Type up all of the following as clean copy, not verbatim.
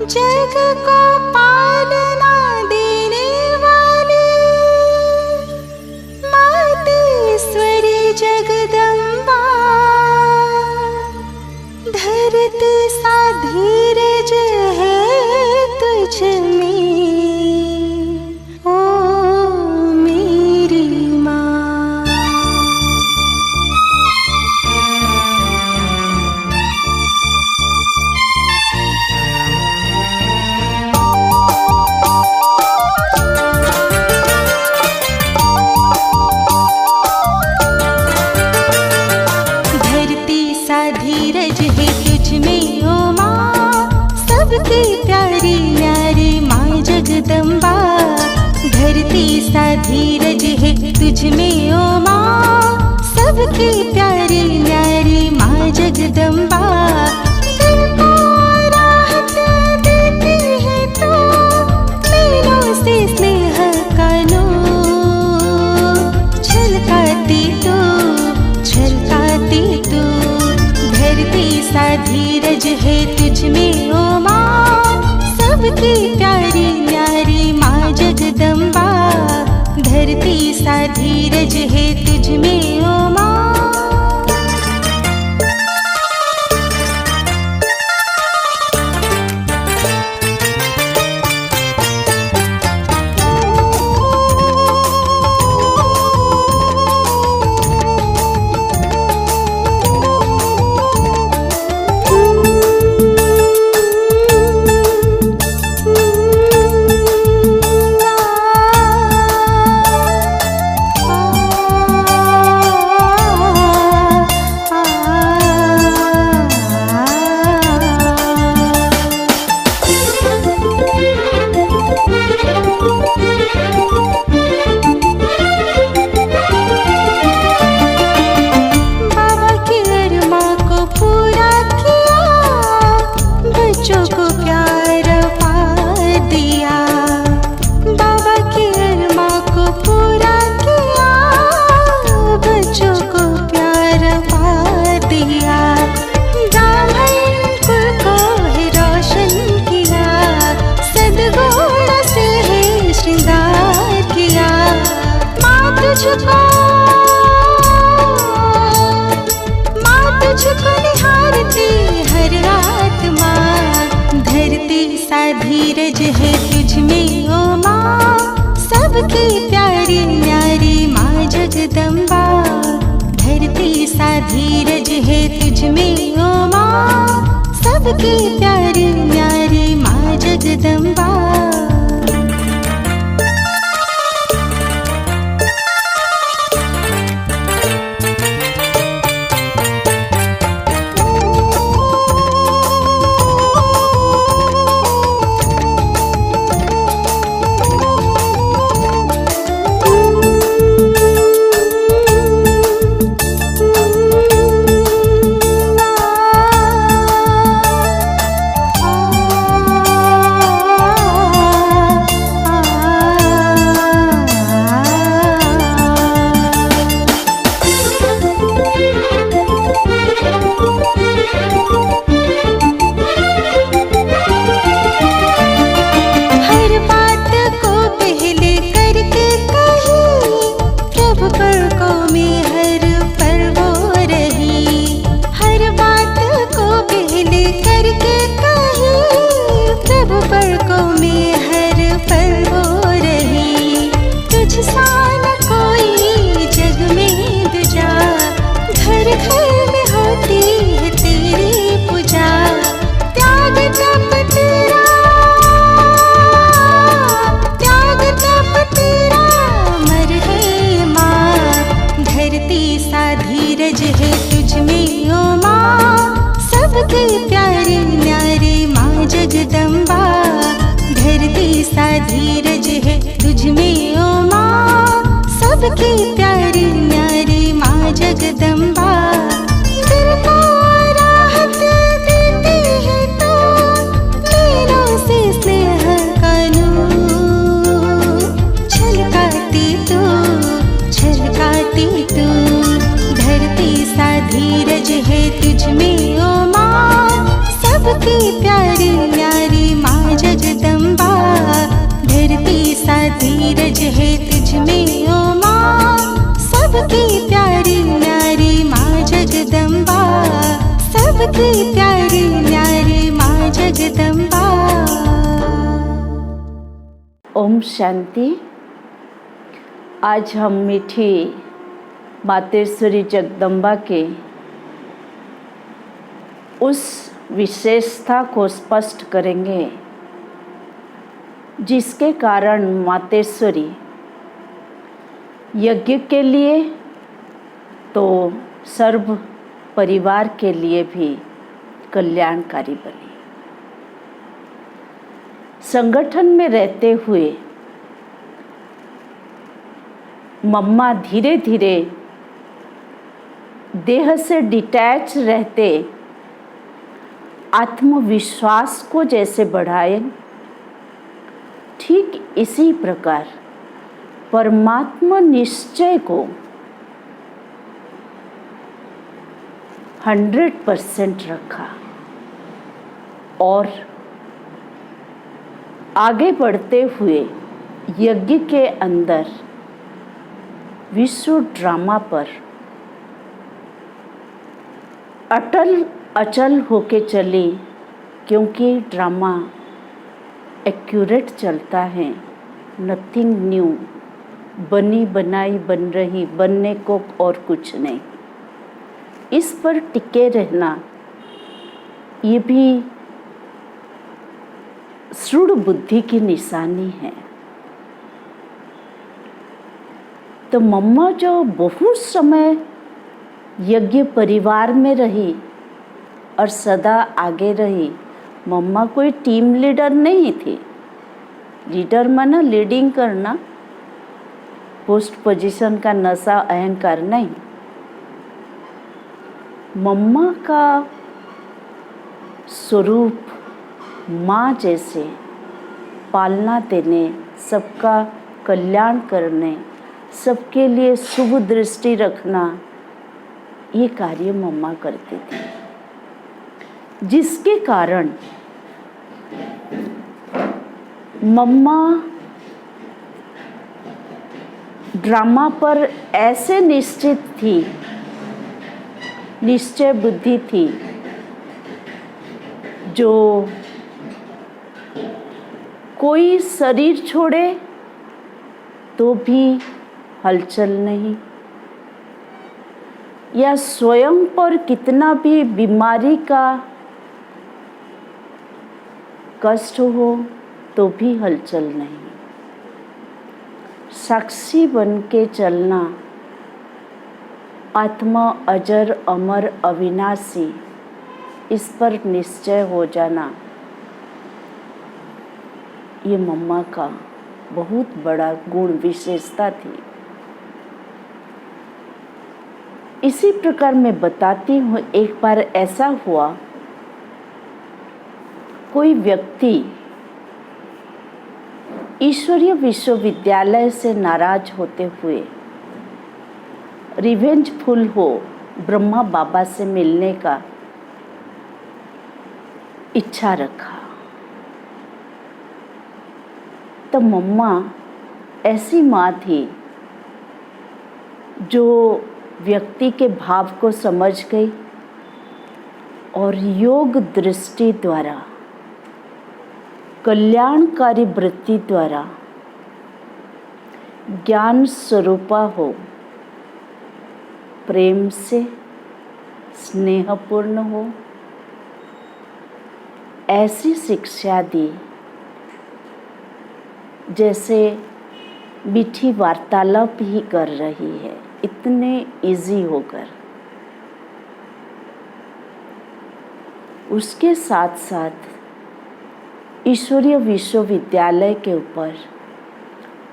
जग को पालना देने वाली मातेश्वरी जगदम्बा, धरती सा धीरज है तुझ में ओ मेरी माँ। धरती सा धीरज है तुझ में ओ माँ, सबकी प्यारी न्यारी माँ जगदम्बा। धरती सा धीरज है तुझ में ओ माँ, सबकी प्यारी न्यारी माँ जगदम्बा। दिल को राहत देती है तू, मीलों से स्नेह का नूर छलकाती तू, छलकाती तू। धरती सा धीरज है तुझ में ओ माँ, सबकी प्यारी न्यारी माँ जगदम्बा। धरती सा धीरज है तुझ में ओ माँ। बच्चों को प्यार पार दिया, बाबा की अरमा को पूरा किया, बच्चों को प्यार पार दिया। ब्राह्मण कुल को है रोशन किया, सद्गुण से है श्रृंगार किया। माँ तुझको निहारती हर रात माँ। धरती सा धीरज है तुझ में ओ माँ, सबकी प्यारी न्यारी माँ जगदम्बा। धरती सा धीरज है तुझ में ओ माँ, सबकी प्यारी न्यारी माँ जगदम्बा। धीरज है तुझ में ओ माँ, सबकी प्यारी न्यारी माँ जगदम्बा। धरती सा धीरज है तुझ में ओ माँ, सबकी प्यारी न्यारी माँ जगदम्बा। दिल को राहत देती है तू, मीलों से स्नेह का नूर छलकाती तू, छलकाती तू। धरती सा धीरज है तुझ में ओ माँ, सबकी प्यारी न्यारी माँ धीरज है तुझ में ओ माँ, सबकी प्यारी न्यारी माँ जगदम्बा, सबकी प्यारी न्यारी माँ जगदम्बा। ओम शांति। आज हम मीठी मातेश्वरी जगदम्बा के उस विशेषता को स्पष्ट करेंगे जिसके कारण मातेश्वरी यज्ञ के लिए तो सर्व परिवार के लिए भी कल्याणकारी बनी। संगठन में रहते हुए मम्मा धीरे धीरे देह से डिटैच रहते आत्मविश्वास को जैसे बढ़ाए, ठीक इसी प्रकार परमात्मा निश्चय को 100% रखा और आगे बढ़ते हुए यज्ञ के अंदर विश्व ड्रामा पर अचल होके चली, क्योंकि ड्रामा एक्यूरेट चलता है। नथिंग न्यू, बनी बनाई बन रही, बनने को और कुछ नहीं। इस पर टिके रहना ये भी दृढ़ बुद्धि की निशानी है। तो मम्मा जो बहुत समय यज्ञ परिवार में रही और सदा आगे रही, मम्मा कोई टीम लीडर नहीं थी। लीडर माना लीडिंग करना, पोस्ट पोजीशन का नशा अहंकार नहीं। मम्मा का स्वरूप माँ जैसे पालना देने, सबका कल्याण करने, सबके लिए शुभ दृष्टि रखना, ये कार्य मम्मा करती थी, जिसके कारण मम्मा ड्रामा पर ऐसे निश्चित थी, निश्चय बुद्धि थी, जो कोई शरीर छोड़े तो भी हलचल नहीं, या स्वयं पर कितना भी बीमारी का कष्ट हो तो भी हलचल नहीं। साक्षी बन के चलना, आत्मा अजर अमर अविनाशी, इस पर निश्चय हो जाना, ये मम्मा का बहुत बड़ा गुण विशेषता थी। इसी प्रकार मैं बताती हूँ, एक बार ऐसा हुआ, कोई व्यक्ति ईश्वरीय विश्वविद्यालय से नाराज होते हुए रिवेंजफुल हो ब्रह्मा बाबा से मिलने का इच्छा रखा। तो मम्मा ऐसी माँ थी जो व्यक्ति के भाव को समझ गई और योग दृष्टि द्वारा, कल्याणकारी वृत्ति द्वारा ज्ञान स्वरूपा हो, प्रेम से स्नेहपूर्ण हो, ऐसी शिक्षा दी जैसे मीठी वार्तालाप ही कर रही है, इतने इजी होकर। उसके साथ साथ ईश्वरीय विश्वविद्यालय के ऊपर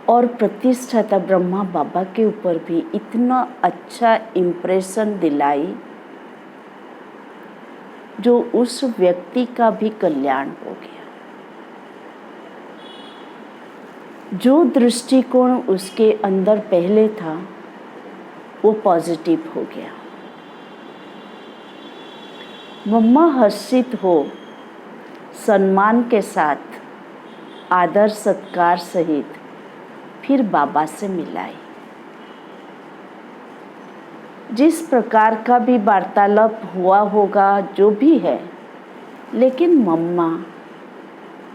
और प्रतिष्ठाता ब्रह्मा बाबा के ऊपर भी इतना अच्छा इम्प्रेशन दिलाई, जो उस व्यक्ति का भी कल्याण हो गया। जो दृष्टिकोण उसके अंदर पहले था वो पॉजिटिव हो गया। मम्मा हर्षित हो सम्मान के साथ, आदर सत्कार सहित फिर बाबा से मिलाई। जिस प्रकार का भी वार्तालाप हुआ होगा, जो भी है, लेकिन मम्मा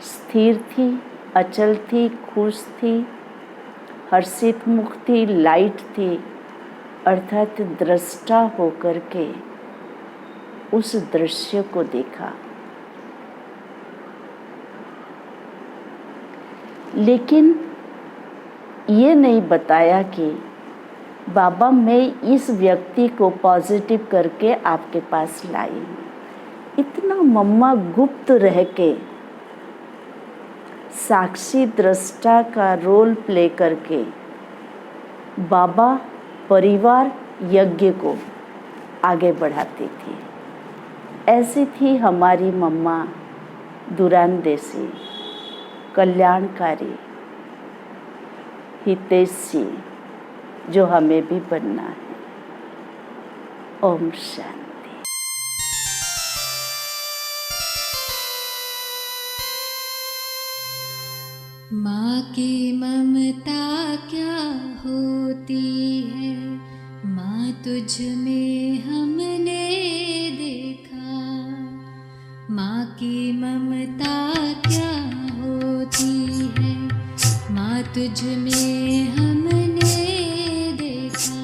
स्थिर थी, अचल थी, खुश थी, हर्षित मुख थी, लाइट थी, अर्थात दृष्टा होकर के उस दृश्य को देखा। लेकिन ये नहीं बताया कि बाबा मैं इस व्यक्ति को पॉजिटिव करके आपके पास लाई हूँ। इतना मम्मा गुप्त रह के साक्षी दृष्टा का रोल प्ले करके बाबा परिवार यज्ञ को आगे बढ़ाती थी। ऐसी थी हमारी मम्मा दूरांदेशी, कल्याणकारी, हितैषी, जो हमें भी बनना है। ओम शांति। माँ की ममता क्या होती है, माँ तुझ में हमने देखा। माँ की ममता क्या होती है, माँ तुझ में हमने देखा।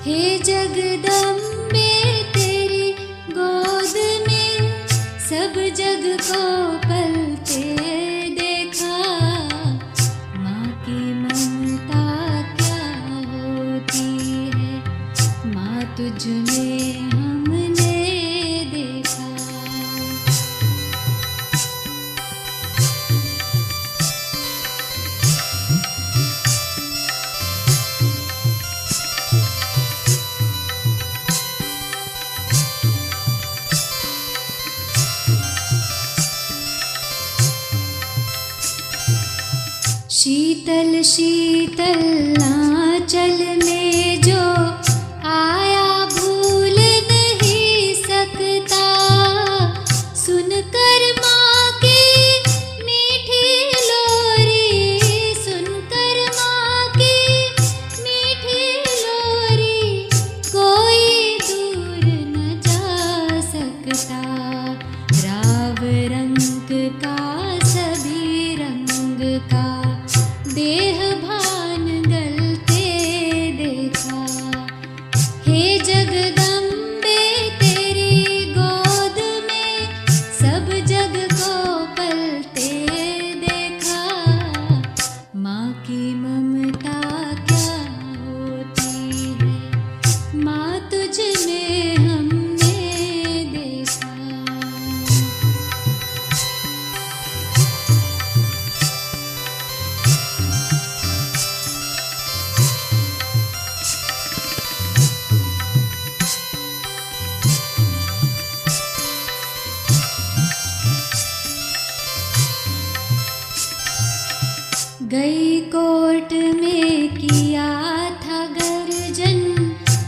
हे जगदम्बे तेरी गोद में सब जग को पलते देखा। माँ की ममता क्या होती है, माँ तुझ में हमने देखा। शीतल शीतल आंचल में जो आया भूल नहीं सकता। सुनकर माँ की मीठी लोरी, सुनकर माँ की मीठी लोरी, कोई दूर न जा सकता। राव रंग का सभी रंग का देह भान गलते देखा। हे जगदम्बे तेरी गोद में सब जग को पलते देखा। माँ की ममता क्या होती है, माँ तुझ में हमने देखा। गई कोर्ट में किया था गर्जन,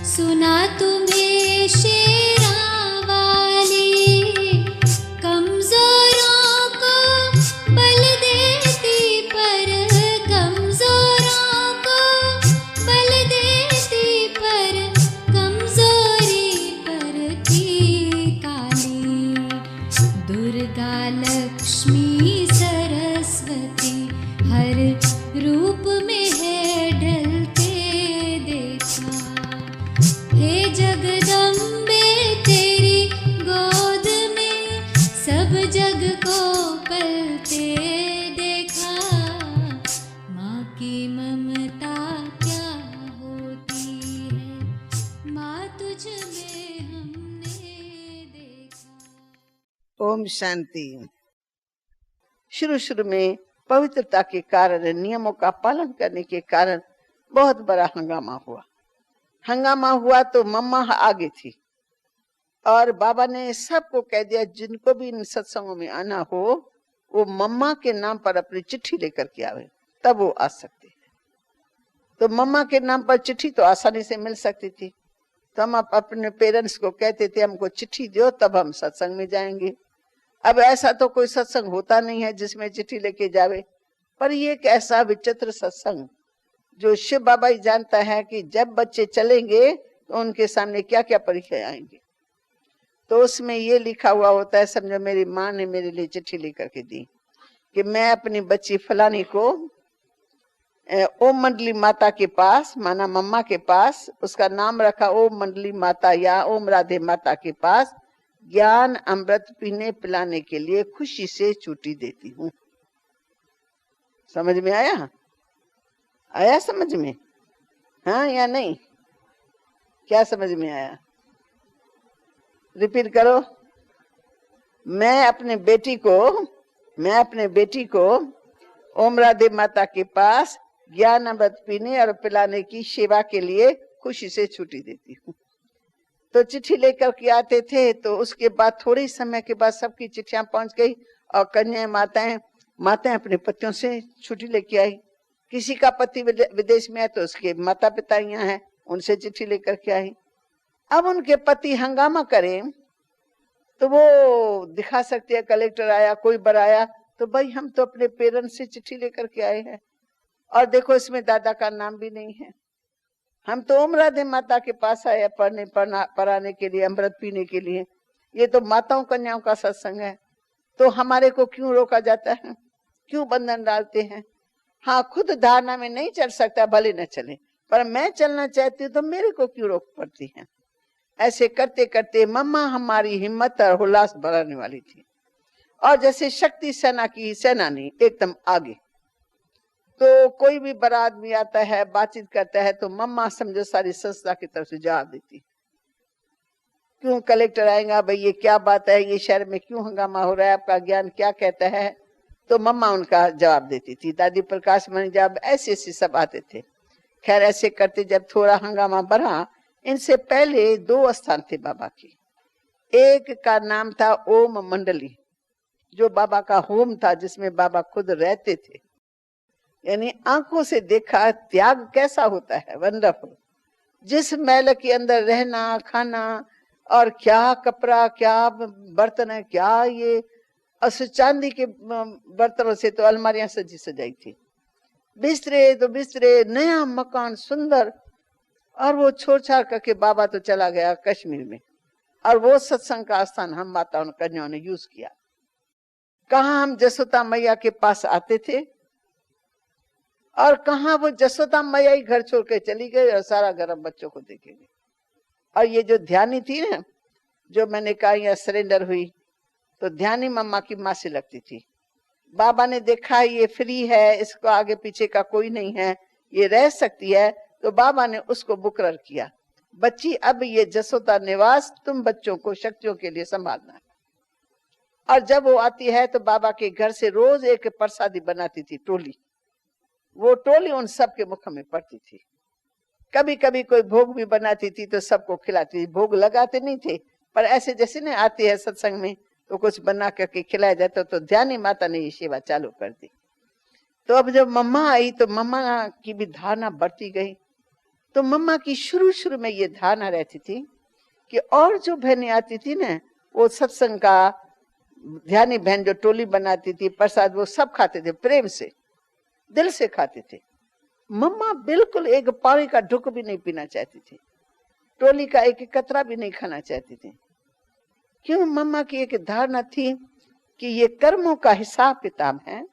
सुना तुम्हें शेरा वाली। कमजोरों को बल देती पर, कमजोरों को बल देती पर, कमजोरी पर थी काली। दुर्गा लक्ष्मी सरस्वती हर रूप में है ढलते देखा। हे जगदम्बे तेरी गोद में सब जग को पलते देखा। माँ की ममता क्या होती है, माँ तुझ में हमने देखा। ओम शांति। शुरू में पवित्रता के कारण, नियमों का पालन करने के कारण बहुत बड़ा हंगामा हुआ तो मम्मा आगे थी और बाबा ने सबको कह दिया जिनको भी इन सत्संगों में आना हो वो मम्मा के नाम पर अपनी चिट्ठी लेकर के आवे, तब वो आ सकते हैं। तो मम्मा के नाम पर चिट्ठी तो आसानी से मिल सकती थी, तो हम अपने पेरेंट्स को कहते थे हमको चिट्ठी दो तब हम सत्संग में जाएंगे। अब ऐसा तो कोई सत्संग होता नहीं है जिसमें चिट्ठी लेके जावे, पर ये एक ऐसा विचित्र सत्संग जो शिव बाबा ही जानता है कि जब बच्चे चलेंगे तो उनके सामने क्या क्या परीक्षाएं आएंगी। तो उसमें ये लिखा हुआ होता है, समझो मेरी माँ ने मेरे लिए चिट्ठी लेकर के दी कि मैं अपनी बच्ची फलानी को ओम मंडली माता के पास, माना मम्मा के पास, उसका नाम रखा ओम मंडली माता या ओम राधे माता के पास, ज्ञान अमृत पीने पिलाने के लिए खुशी से छुट्टी देती हूँ। समझ में आया? आया समझ में? हाँ या नहीं? क्या समझ में आया? रिपीट करो। मैं अपने बेटी को ओम राधे माता के पास ज्ञान अमृत पीने और पिलाने की सेवा के लिए खुशी से छुट्टी देती हूँ। तो चिट्ठी लेकर के आते थे, तो उसके बाद थोड़े समय के बाद सबकी चिट्ठियां पहुंच गई और कन्याएं माताएं अपने पतियों से छुट्टी लेके आई। किसी का पति विदेश में है तो उसके माता पिता यहाँ है, उनसे चिट्ठी लेकर के आई। अब उनके पति हंगामा करें तो वो दिखा सकते हैं, कलेक्टर आया, कोई बड़ा आया, तो भाई हम तो अपने पेरेंट्स से चिट्ठी लेकर के आए हैं और देखो इसमें दादा का नाम भी नहीं है। हम तो ओम राधे माता के पास आए पढ़ाने के लिए, अमृत पीने के लिए। ये तो माताओं कन्याओं का सत्संग है, तो हमारे को क्यों रोका जाता है, क्यों बंधन डालते हैं? हाँ, खुद धारणा में नहीं चल सकता, भले न चले, पर मैं चलना चाहती हूँ तो मेरे को क्यों रोक पड़ती है? ऐसे करते करते मम्मा हमारी हिम्मत और उल्लास बढ़ाने वाली थी, और जैसे शक्ति सेना की सेनानी एकदम आगे। तो कोई भी बड़ा आदमी आता है, बातचीत करता है, तो मम्मा समझो सारी संस्था की तरफ से जवाब देती। क्यों कलेक्टर आएगा, भाई ये क्या बात है, ये शहर में क्यों हंगामा हो रहा है, आपका ज्ञान क्या कहता है? तो मम्मा उनका जवाब देती थी। दादी प्रकाश मणि जवाब, ऐसे सब आते थे। खैर ऐसे करते जब थोड़ा हंगामा बढ़ा, इनसे पहले 2 स्थान थे बाबा के। एक का नाम था ओम मंडली, जो बाबा का होम था, जिसमें बाबा खुद रहते थे। यानी आंखों से देखा त्याग कैसा होता है, वंडरफुल। जिस महल के अंदर रहना, खाना, और क्या कपड़ा, क्या बर्तन है, क्या ये चांदी के बर्तनों से तो अलमारियां सजी सजाई थी, बिस्तरे तो बिस्तरे, नया मकान सुंदर। और वो छोड़ छाड़ करके बाबा तो चला गया कश्मीर में, और वो सत्संग का स्थान हम माताओं कन्याओं ने यूज किया। कहाँ हम जसोदा मैया के पास आते थे, और कहाँ वो जसोदा मैया ही घर छोड़ के चली गई और सारा घर हम बच्चों को देखेंगे। और ये जो ध्यानी थी ना, जो मैंने कहा यहाँ सरेंडर हुई, तो ध्यानी मम्मा की माँ से लगती थी। बाबा ने देखा ये फ्री है, इसको आगे पीछे का कोई नहीं है, ये रह सकती है, तो बाबा ने उसको मुकर्रर किया, बच्ची अब ये जसोदा निवास तुम बच्चों को शक्तियों के लिए संभालना है। और जब वो आती है तो बाबा के घर से रोज एक प्रसादी बनाती थी, टोली। वो टोली उन सब के मुख में पड़ती थी। कभी कभी कोई भोग भी बनाती थी तो सबको खिलाती थी। भोग लगाते नहीं थे, पर ऐसे जैसे ने आती है सत्संग में तो कुछ बना करके खिलाया जाता, तो ध्यानी माता ने ये सेवा चालू कर दी। तो अब जब मम्मा आई तो मम्मा की भी धारणा बढ़ती गई। तो मम्मा की शुरू में ये धारणा रहती थी कि और जो बहनें आती थी ना, वो सत्संग का, ध्यानी बहन जो टोली बनाती थी, प्रसाद वो सब खाते थे, प्रेम से, दिल से खाते थे। मम्मा बिल्कुल एक पानी का ढुक भी नहीं पीना चाहती थी, टोली का एक कतरा भी नहीं खाना चाहती थी। क्यों? मम्मा की एक धारणा थी कि ये कर्मों का हिसाब किताब है,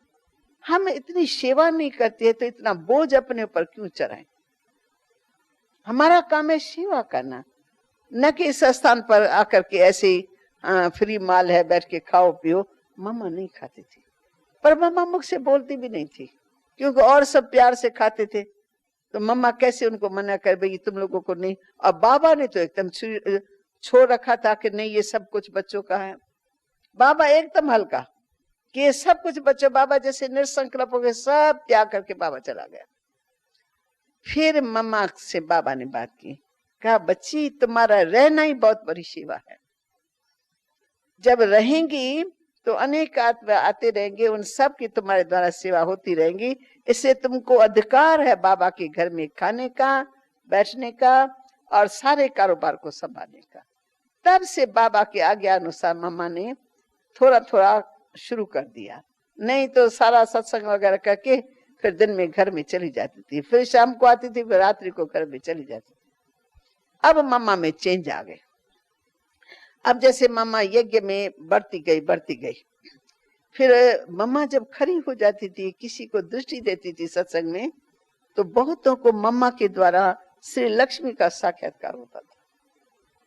हम इतनी सेवा नहीं करते हैं तो इतना बोझ अपने ऊपर क्यों चढ़ाएं? हमारा काम है सेवा करना, न कि इस स्थान पर आकर के ऐसे फ्री माल है, बैठ के खाओ पियो। मम्मा नहीं खाती थी, पर मम्मा मुझसे बोलती भी नहीं थी, क्योंकि और सब प्यार से खाते थे। तो मम्मा कैसे उनको मना कर, भाई तुम लोगों को नहीं। और बाबा ने तो एकदम छोड़ रखा था कि नहीं ये सब कुछ बच्चों का है। बाबा एकदम हल्का कि ये सब कुछ बच्चों, बाबा जैसे निसंकल्प हो गए, सब त्याग करके बाबा चला गया। फिर मम्मा से बाबा ने बात की, कहा बच्ची तुम्हारा रहना ही बहुत बड़ी सेवा है। जब रहेंगी तो अनेक आत्मा आते रहेंगे, उन सब की तुम्हारे द्वारा सेवा होती रहेंगी। इससे तुमको अधिकार है बाबा के घर में खाने का, बैठने का और सारे कारोबार को संभालने का। तब से बाबा के आज्ञा अनुसार मम्मा ने थोड़ा थोड़ा शुरू कर दिया। नहीं तो सारा सत्संग वगैरह करके फिर दिन में घर में चली जाती थी, फिर शाम को आती थी, फिर रात्रि को घर में चली जाती थी। अब मम्मा में चेंज आ गए। अब जैसे मम्मा यज्ञ में बढ़ती गई, फिर मम्मा जब खड़ी हो जाती थी, किसी को दृष्टि देती थी सत्संग में, तो बहुतों को मम्मा के द्वारा श्री लक्ष्मी का साक्षात्कार होता था।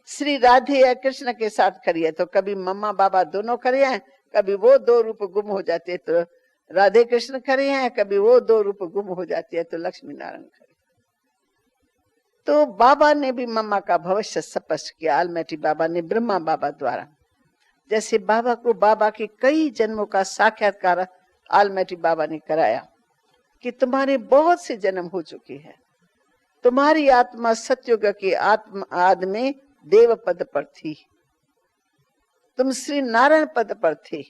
श्री राधे या कृष्ण के साथ खड़ी है तो कभी मम्मा बाबा दोनों खड़े हैं, कभी वो दो रूप गुम हो जाते तो राधे कृष्ण खड़े हैं, कभी वो दो रूप गुम हो जाती है तो लक्ष्मी नारायण खड़े। तो बाबा ने भी मम्मा का भविष्य स्पष्ट किया, आलमैटी बाबा ने ब्रह्मा बाबा द्वारा। जैसे बाबा को बाबा के कई जन्मों का साक्षात्कार आलमैटी बाबा ने कराया कि तुम्हारे बहुत से जन्म हो चुके हैं, तुम्हारी आत्मा सतयुग के आत्म आदि में देव पद पर थी, तुम श्री नारायण पद पर थे,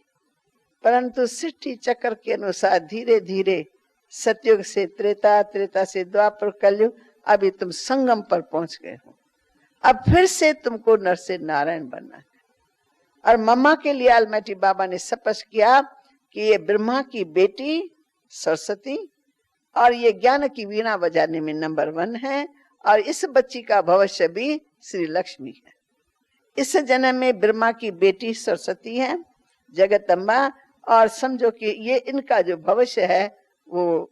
परंतु सृष्टि चक्र के अनुसार धीरे धीरे सतयुग से त्रेता, त्रेता से द्वापर, कलयुग, अभी तुम संगम पर पहुंच गए हो। अब फिर से तुमको नर से नारायण बनना है। और मम्मा के लिए आलमैटी बाबा ने स्पष्ट किया कि ये ब्रह्मा की बेटी सरस्वती और ये ज्ञान की वीणा बजाने में नंबर 1 है, और इस बच्ची का भविष्य भी श्री लक्ष्मी है। इस जन्म में ब्रह्मा की बेटी सरस्वती है, जगदम्बा, और समझो कि ये इनका जो भविष्य है वो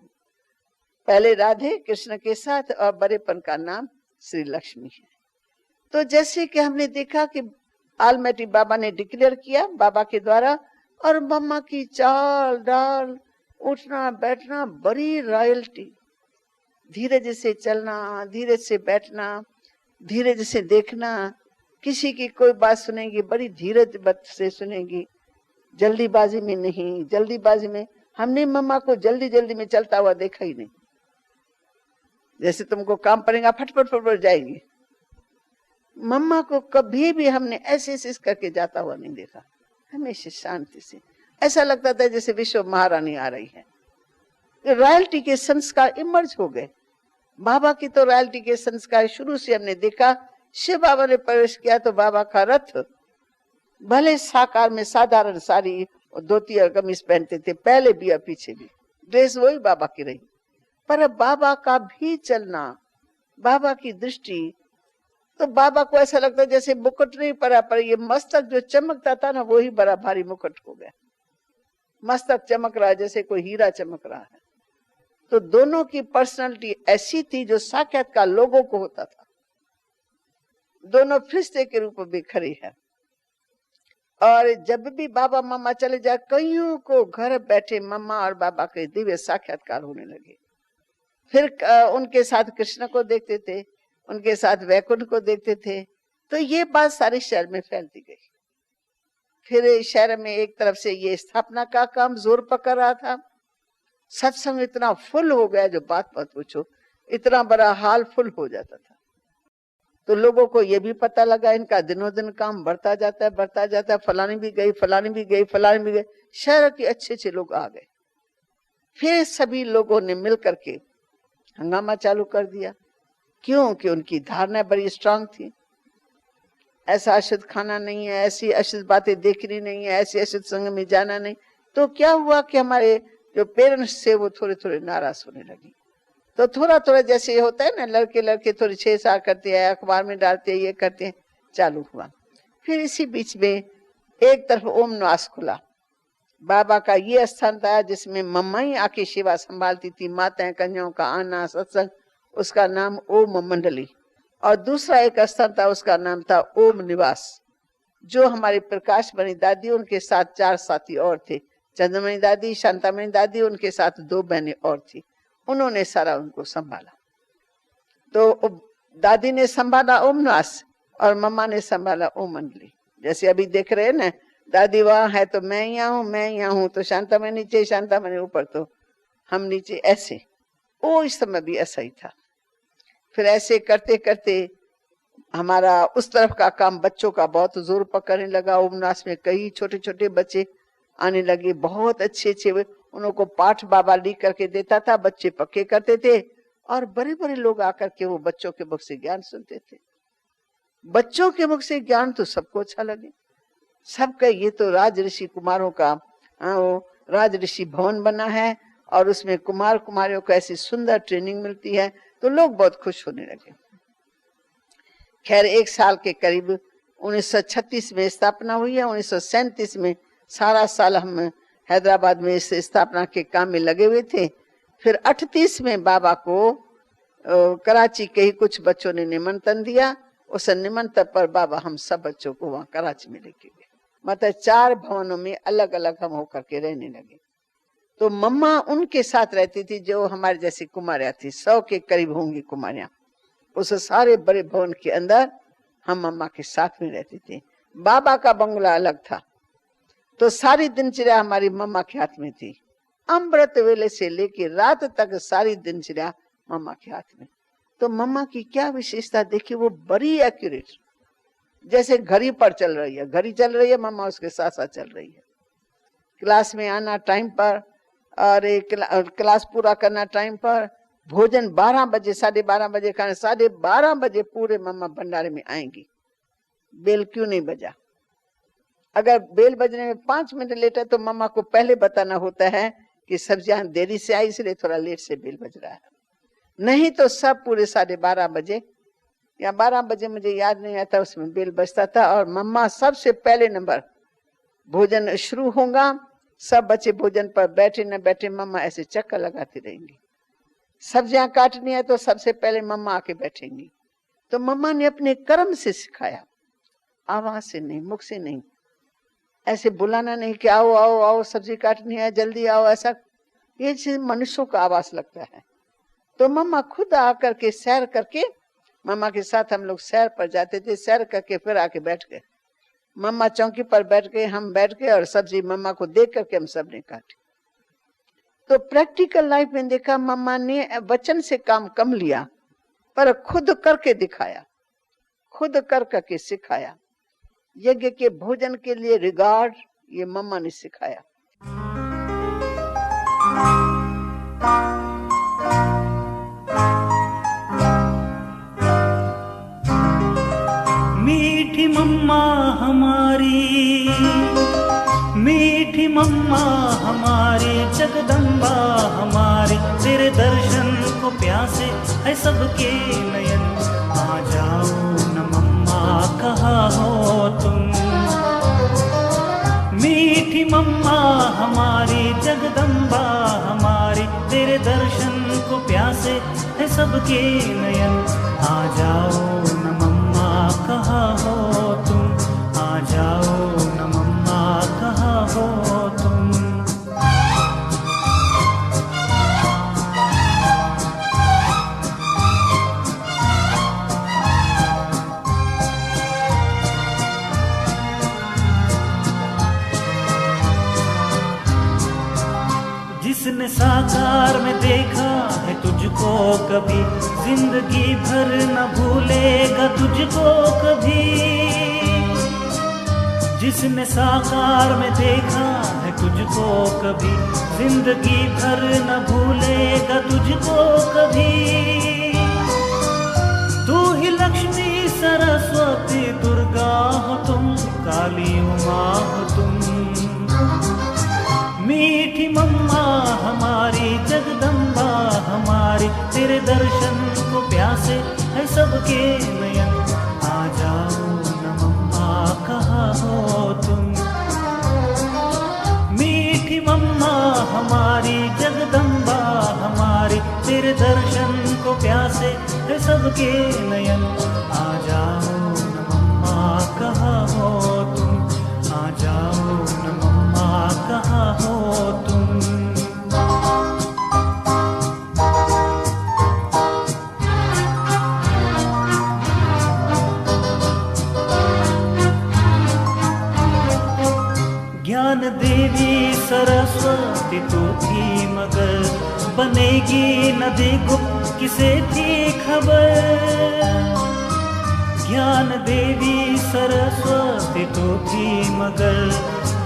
पहले राधे कृष्ण के साथ और बड़ेपन का नाम श्री लक्ष्मी है। तो जैसे कि हमने देखा कि आलमैटी बाबा ने डिक्लेयर किया बाबा के द्वारा, और मम्मा की चाल डाल, उठना बैठना, बड़ी रॉयल्टी, धीरे से चलना, धीरे से बैठना, धीरे से देखना, किसी की कोई बात सुनेंगी बड़ी धीरज से सुनेंगी, जल्दीबाजी में नहीं। जल्दीबाजी में हमने मम्मा को जल्दी जल्दी में चलता हुआ देखा ही नहीं। जैसे तुमको काम पड़ेगा फटफट फटफट जाएगी, मम्मा को कभी भी हमने ऐसे ऐसे करके जाता हुआ नहीं देखा, हमेशा शांति से। ऐसा लगता था जैसे विश्व महारानी आ रही है। रॉयल्टी के संस्कार इमर्ज हो गए। बाबा की तो रॉयल्टी के संस्कार शुरू से हमने देखा। शिव बाबा ने प्रवेश किया तो बाबा का रथ भले साकार में साधारण साड़ी और धोती और कमीज पहनते थे, पहले भी और पीछे भी ड्रेस वही बाबा की रही, पर बाबा का भी चलना, बाबा की दृष्टि, तो बाबा को ऐसा लगता जैसे मुकुट नहीं पड़ा, पर ये मस्तक जो चमकता था ना वही बड़ा भारी मुकुट हो गया। मस्तक चमक रहा है जैसे कोई हीरा चमक रहा है। तो दोनों की पर्सनालिटी ऐसी थी जो साक्षात्कार लोगों को होता था। दोनों फरिश्ते के रूप में खड़े हैं। और जब भी बाबा मम्मा चले जाए, कईयों को घर बैठे मम्मा और बाबा के दिव्य साक्षात्कार होने लगे। फिर उनके साथ कृष्ण को देखते थे, उनके साथ वैकुंठ को देखते थे। तो ये बात सारे शहर में फैलती गई। फिर शहर में एक तरफ से ये स्थापना का काम जोर पकड़ रहा था। सत्संग इतना फुल हो गया जो बात मत पूछो, इतना बड़ा हाल फुल हो जाता था। तो लोगों को ये भी पता लगा इनका दिनों दिन काम बढ़ता जाता है। फलानी भी गई, फलानी भी गई, फलानी भी गई। शहर के अच्छे अच्छे लोग आ गए। फिर सभी लोगों ने मिल करके हंगामा चालू कर दिया। क्यों? कि उनकी धारणा बड़ी स्ट्रांग थी। ऐसा अशुद्ध खाना नहीं है, ऐसी अशुद्ध बातें देखनी नहीं है, ऐसे अशुद्ध संग में जाना नहीं। तो क्या हुआ कि हमारे जो पेरेंट्स थे वो थोड़े थोड़े नाराज होने लगे। तो थोड़ा थोड़ा जैसे ये होता है ना, लड़के थोड़े छेड़छाड़ करते हैं, अखबार में डालते हैं, ये करते हैं, चालू हुआ। फिर इसी बीच में एक तरफ ओम निवास खुला। बाबा का ये स्थान था जिसमें मम्मा ही आके सेवा संभालती थी, माताएं कन्याओं का आना सत्संग, उसका नाम ओम मंडली। और दूसरा एक स्थान था, उसका नाम था ओम निवास, जो हमारी प्रकाश मणि दादी उनके साथ 4 साथी और थे। चंद्रमणि दादी, शांतामणि दादी, उनके साथ 2 बहनें और थी। उन्होंने सारा उनको संभाला। तो दादी ने संभाला ओम निवास और मम्मा ने संभाला ओम मंडली। जैसे अभी देख रहे हैं ना, दादी वहां है तो मैं यहाँ हूँ, मैं यहाँ हूँ, तो शांतामणि नीचे, शांतामणि ऊपर, तो हम नीचे, ऐसे। वो इस समय भी ऐसा ही था। फिर ऐसे करते करते हमारा उस तरफ का काम बच्चों का बहुत जोर पकड़ने लगा। ओम निवास में कई छोटे छोटे बच्चे आने लगे, बहुत अच्छे अच्छे। उनको पाठ बाबा लिख करके देता था, बच्चे पक्के करते थे, और बड़े बड़े लोग आकर के वो बच्चों के मुख से ज्ञान सुनते थे। बच्चों के मुख से ज्ञान तो सबको अच्छा लगे। सबका ये तो राज ऋषि कुमारों का वो राज ऋषि भवन बना है और उसमें कुमार कुमारियों को ऐसी सुंदर ट्रेनिंग मिलती है, तो लोग बहुत खुश होने लगे। खैर 1 साल के करीब 1936 में स्थापना हुई है। 1937 में सारा साल हम हैदराबाद में इस स्थापना के काम में लगे हुए थे। फिर 38 में बाबा को कराची के ही कुछ बच्चों ने निमंत्रण दिया। उस निमंत्रण पर बाबा हम सब बच्चों को वहां कराची में लेके गए। मतलब 4 भवनों में अलग अलग हम होकर के रहने लगे। तो मम्मा उनके साथ रहती थी जो हमारे जैसी कुमारियां थी, 100 के करीब होंगी कुमारियां। उस सारे बड़े भवन के अंदर हम मम्मा के साथ में रहते थे। बाबा का बंगला अलग था, तो सारी दिनचर्या हमारी मम्मा के हाथ में थी। अमृत वेले से लेकर रात तक सारी दिनचर्या मम्मा के हाथ में। तो मम्मा की क्या विशेषता देखिए, वो बड़ी एक्यूरेट, जैसे घड़ी पर चल रही है। घड़ी चल रही है, मम्मा उसके साथ साथ चल रही है। क्लास में आना टाइम पर और क्लास पूरा करना टाइम पर। भोजन 12 बजे 12:30 बजे खाना, 12:30 बजे पूरे मम्मा भंडारे में आएंगी। बेल क्यों नहीं बजा? अगर बेल बजने में 5 मिनट लेट है तो मम्मा को पहले बताना होता है कि सब्जियां देरी से आई इसलिए थोड़ा लेट से बेल बज रहा है। नहीं तो सब पूरे 12:30 बजे या 12 बजे, मुझे याद नहीं आता, उसमें बेल बजता था और मम्मा सबसे पहले नंबर। भोजन शुरू होगा, सब बच्चे भोजन पर बैठे न बैठे मम्मा ऐसे चक्कर लगाती रहेंगी। सब्जियां काटनी है तो सबसे पहले मम्मा आके बैठेंगी। तो मम्मा ने अपने कर्म से सिखाया, आवाज से नहीं, मुख से नहीं, ऐसे बुलाना नहीं कि आओ आओ आओ सब्जी काटनी है जल्दी आओ, ऐसा ये चीज मनुष्यों का आवाज लगता है। तो मम्मा खुद आकर के सैर करके, मम्मा के साथ हम लोग सैर पर जाते थे, सैर करके फिर आके बैठ गए। मम्मा चौकी पर बैठ गए, हम बैठ गए और सब्जी मम्मा को देख करके हम सब ने काटी। तो प्रैक्टिकल लाइफ में देखा मम्मा ने वचन से काम कम लिया पर खुद करके दिखाया, खुद कर करके सिखाया। यज्ञ के भोजन के लिए रिगार्ड ये मम्मा ने सिखाया। मीठी मम्मा हमारी, मीठी मम्मा हमारी, जगदम्बा हमारी, तेरे दर्शन को प्यासे है सबके नयन। आ जाओ न मम्मा कहाँ हो तुम। मीठी मम्मा हमारी, जगदम्बा हमारी, तेरे दर्शन को प्यासे है सबके नयन। आ जाओ न मम्मा कहाँ हो तुम, आ जाओ न मम्मा कहाँ हो तुम। जिसने साकार में देखा है तुझको कभी, जिंदगी भर न भूलेगा तुझको कभी। जिसने साकार में देखा है तुझको कभी, जिंदगी भर न भूलेगा तुझको कभी। तू ही लक्ष्मी सरस्वती दुर्गा हो तुम, काली उमा हो तुम। मीठी मम्मा हमारी, जगदम्बा हमारी, तेरे दर्शन को प्यासे है सबके नयन। आ जाओ न मम्मा कहाँ हो तुम। मीठी मम्मा हमारी, जगदम्बा हमारी, तेरे दर्शन को प्यासे है सबके नयन। आ जाओ न मम्मा कहाँ हो तुम, आ जाओ न मम्मा कहाँ हो तुम। ज्ञान देवी सरस्वती तो थी मगर, बनेगी नदी गुप्त किसे थी खबर। ज्ञान देवी सरस्वती तो थी मगर,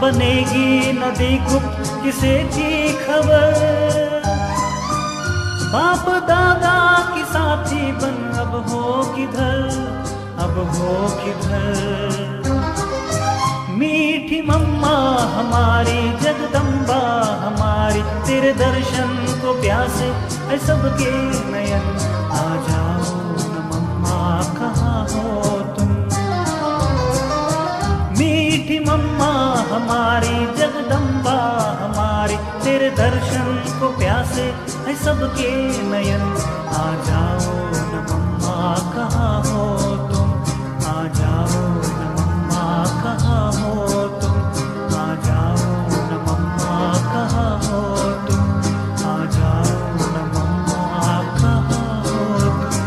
बनेगी नदी गुप्त किसे थी खबर। बाप दादा की साथी बन अब हो किधर, अब हो किधर। मीठी मम्मा हमारी, जगदम्बा हमारी तेरे दर्शन को प्यासे है सबके नयन। आ जाओ न मम्मा कहाँ हो तुम। मीठी मम्मा हमारी जगदम्बा हमारी तेरे दर्शन को प्यासे है सबके नयन। आ जाओ न मम्मा कहाँ हो तुम। आ जाओ न मम्मा कहाँ हो तुम। आ जाओ न मम्मा कहाँ हो तुम। आ जाओ न मम्मा कहाँ हो तुम।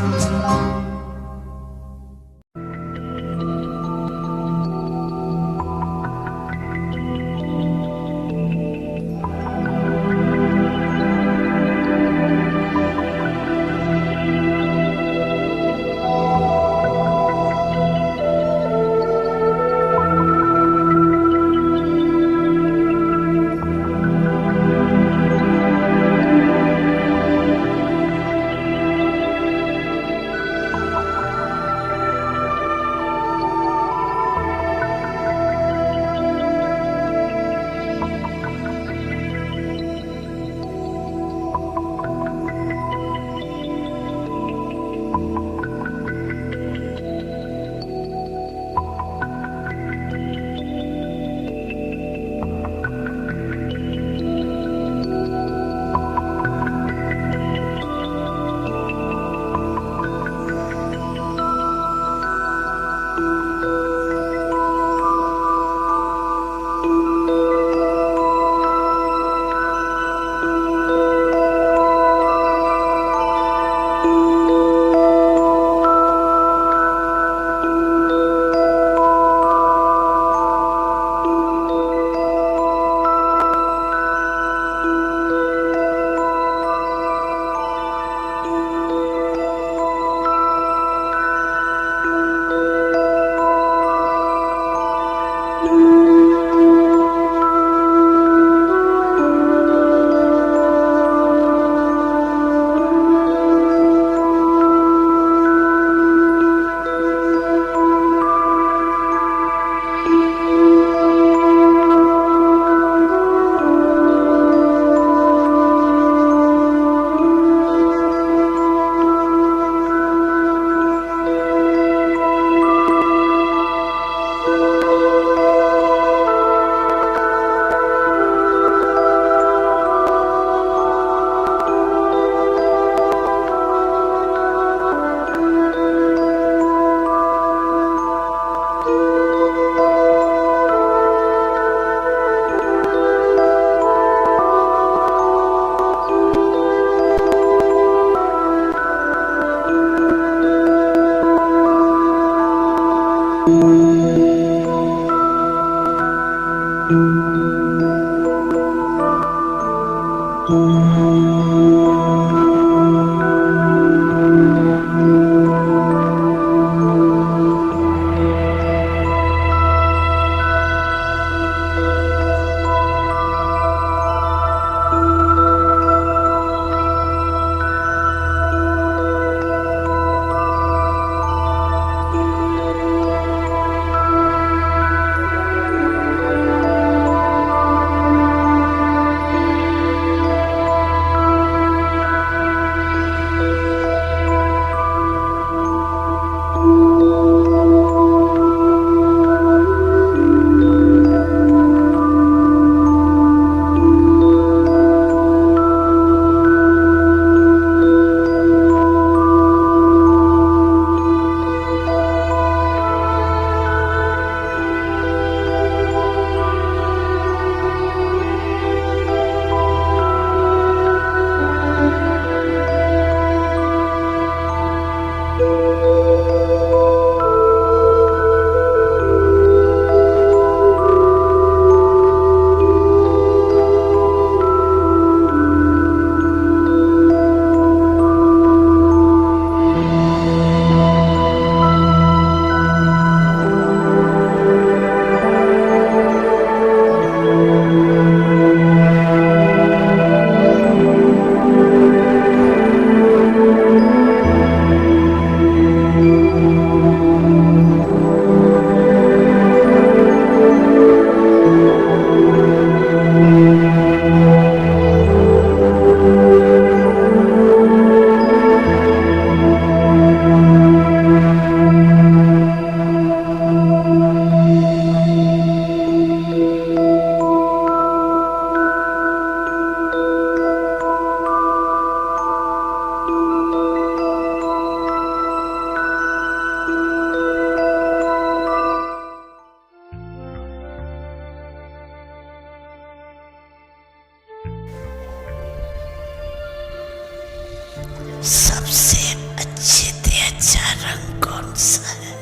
सबसे अच्छे से अच्छा रंग कौन सा है?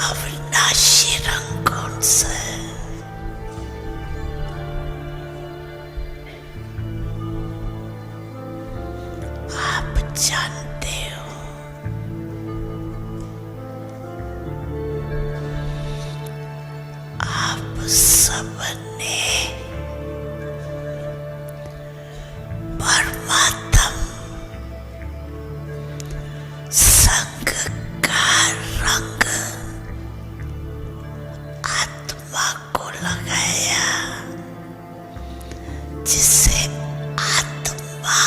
अविनाशी रंग कौन सा है? आप जानते हो, आप सबने परमात्मा संग का रंग आत्मा को लगाया, जिससे आत्मा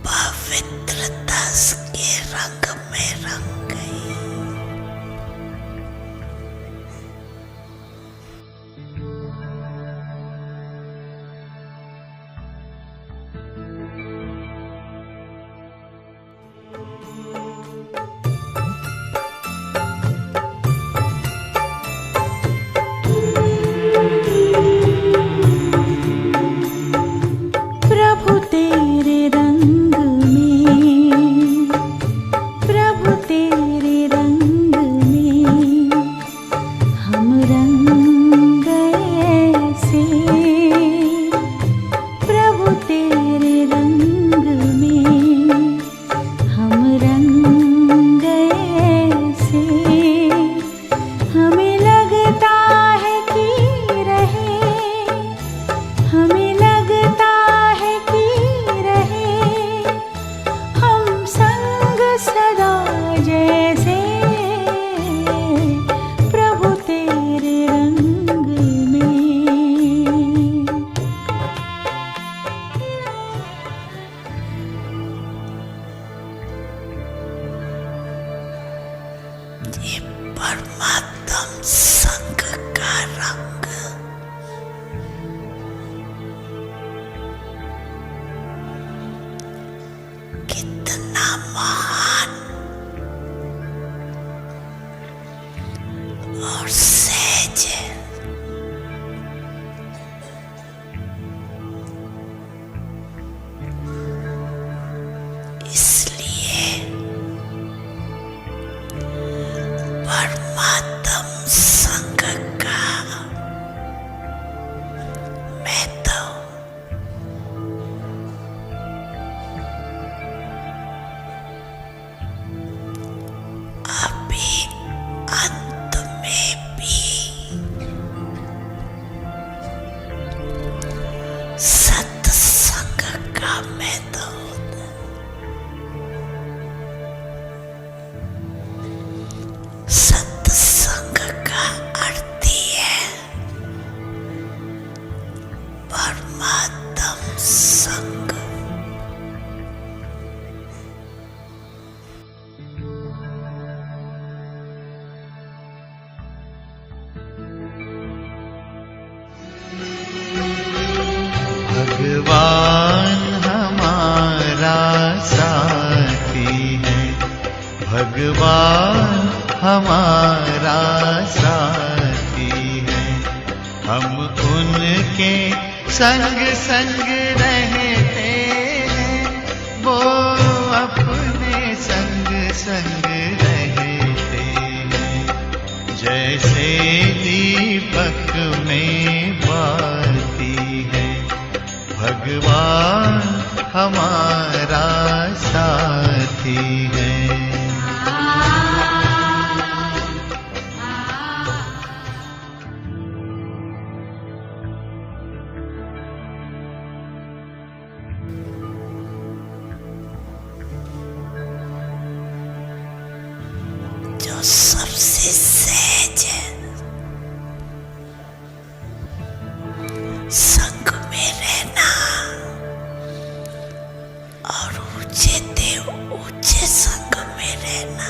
पवित्रता के रंग में रंग गई। प्रभु तेरे रंग में, प्रभु तेरे रंग में हम रंग गए से। प्रभु तेरे रंग में हम रंग गए से। हमें लगता है कि रहे, हमें लगता है कि रहे हम संग सदा जैसे। प्रभु तेरे रंग में। ये परमात्मा संग का रंग कितना महान और सहज है। इसलिए परमात्मा संग का मैं तो अभी अंत में भी सत्संग का मैं तो सत्संग का अर्थ ही है परमात्मा संग। भगवान हमारा साथी है, भगवान हमारा साथी है। हम उनके संग संग रहते हैं, वो अपने संग संग रहते हैं। जैसे दीपक में बाती है, भगवान हमारा साथी है। जो सबसे सहज है, संग में रहना और ऊंचे देव ऊंचे संग में रहना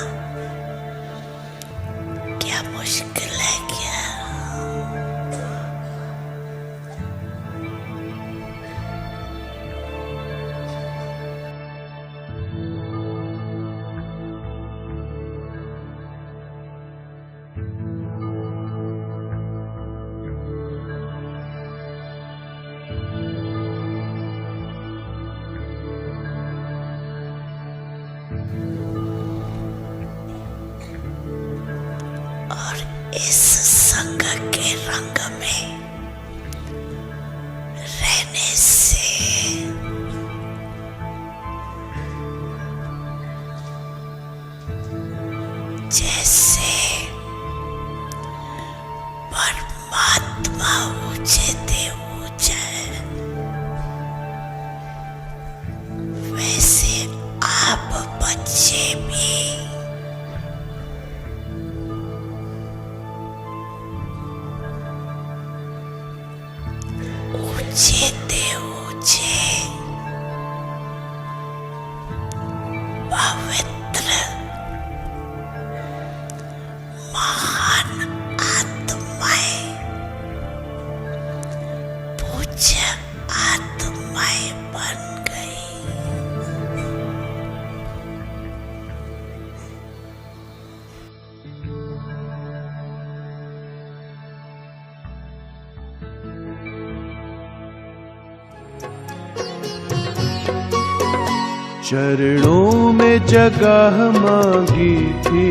क्या मुश्किल है क्या? संग के रंग में रहने से जैसे परमात्मा ऊंचे ते ऊंचे, वैसे आप बच्चे भी ऊंचे ते ऊंचे पवित्र महान आत्माएं, पूज्य आत्माएं बन गई। चरणों में जगह मांगी थी,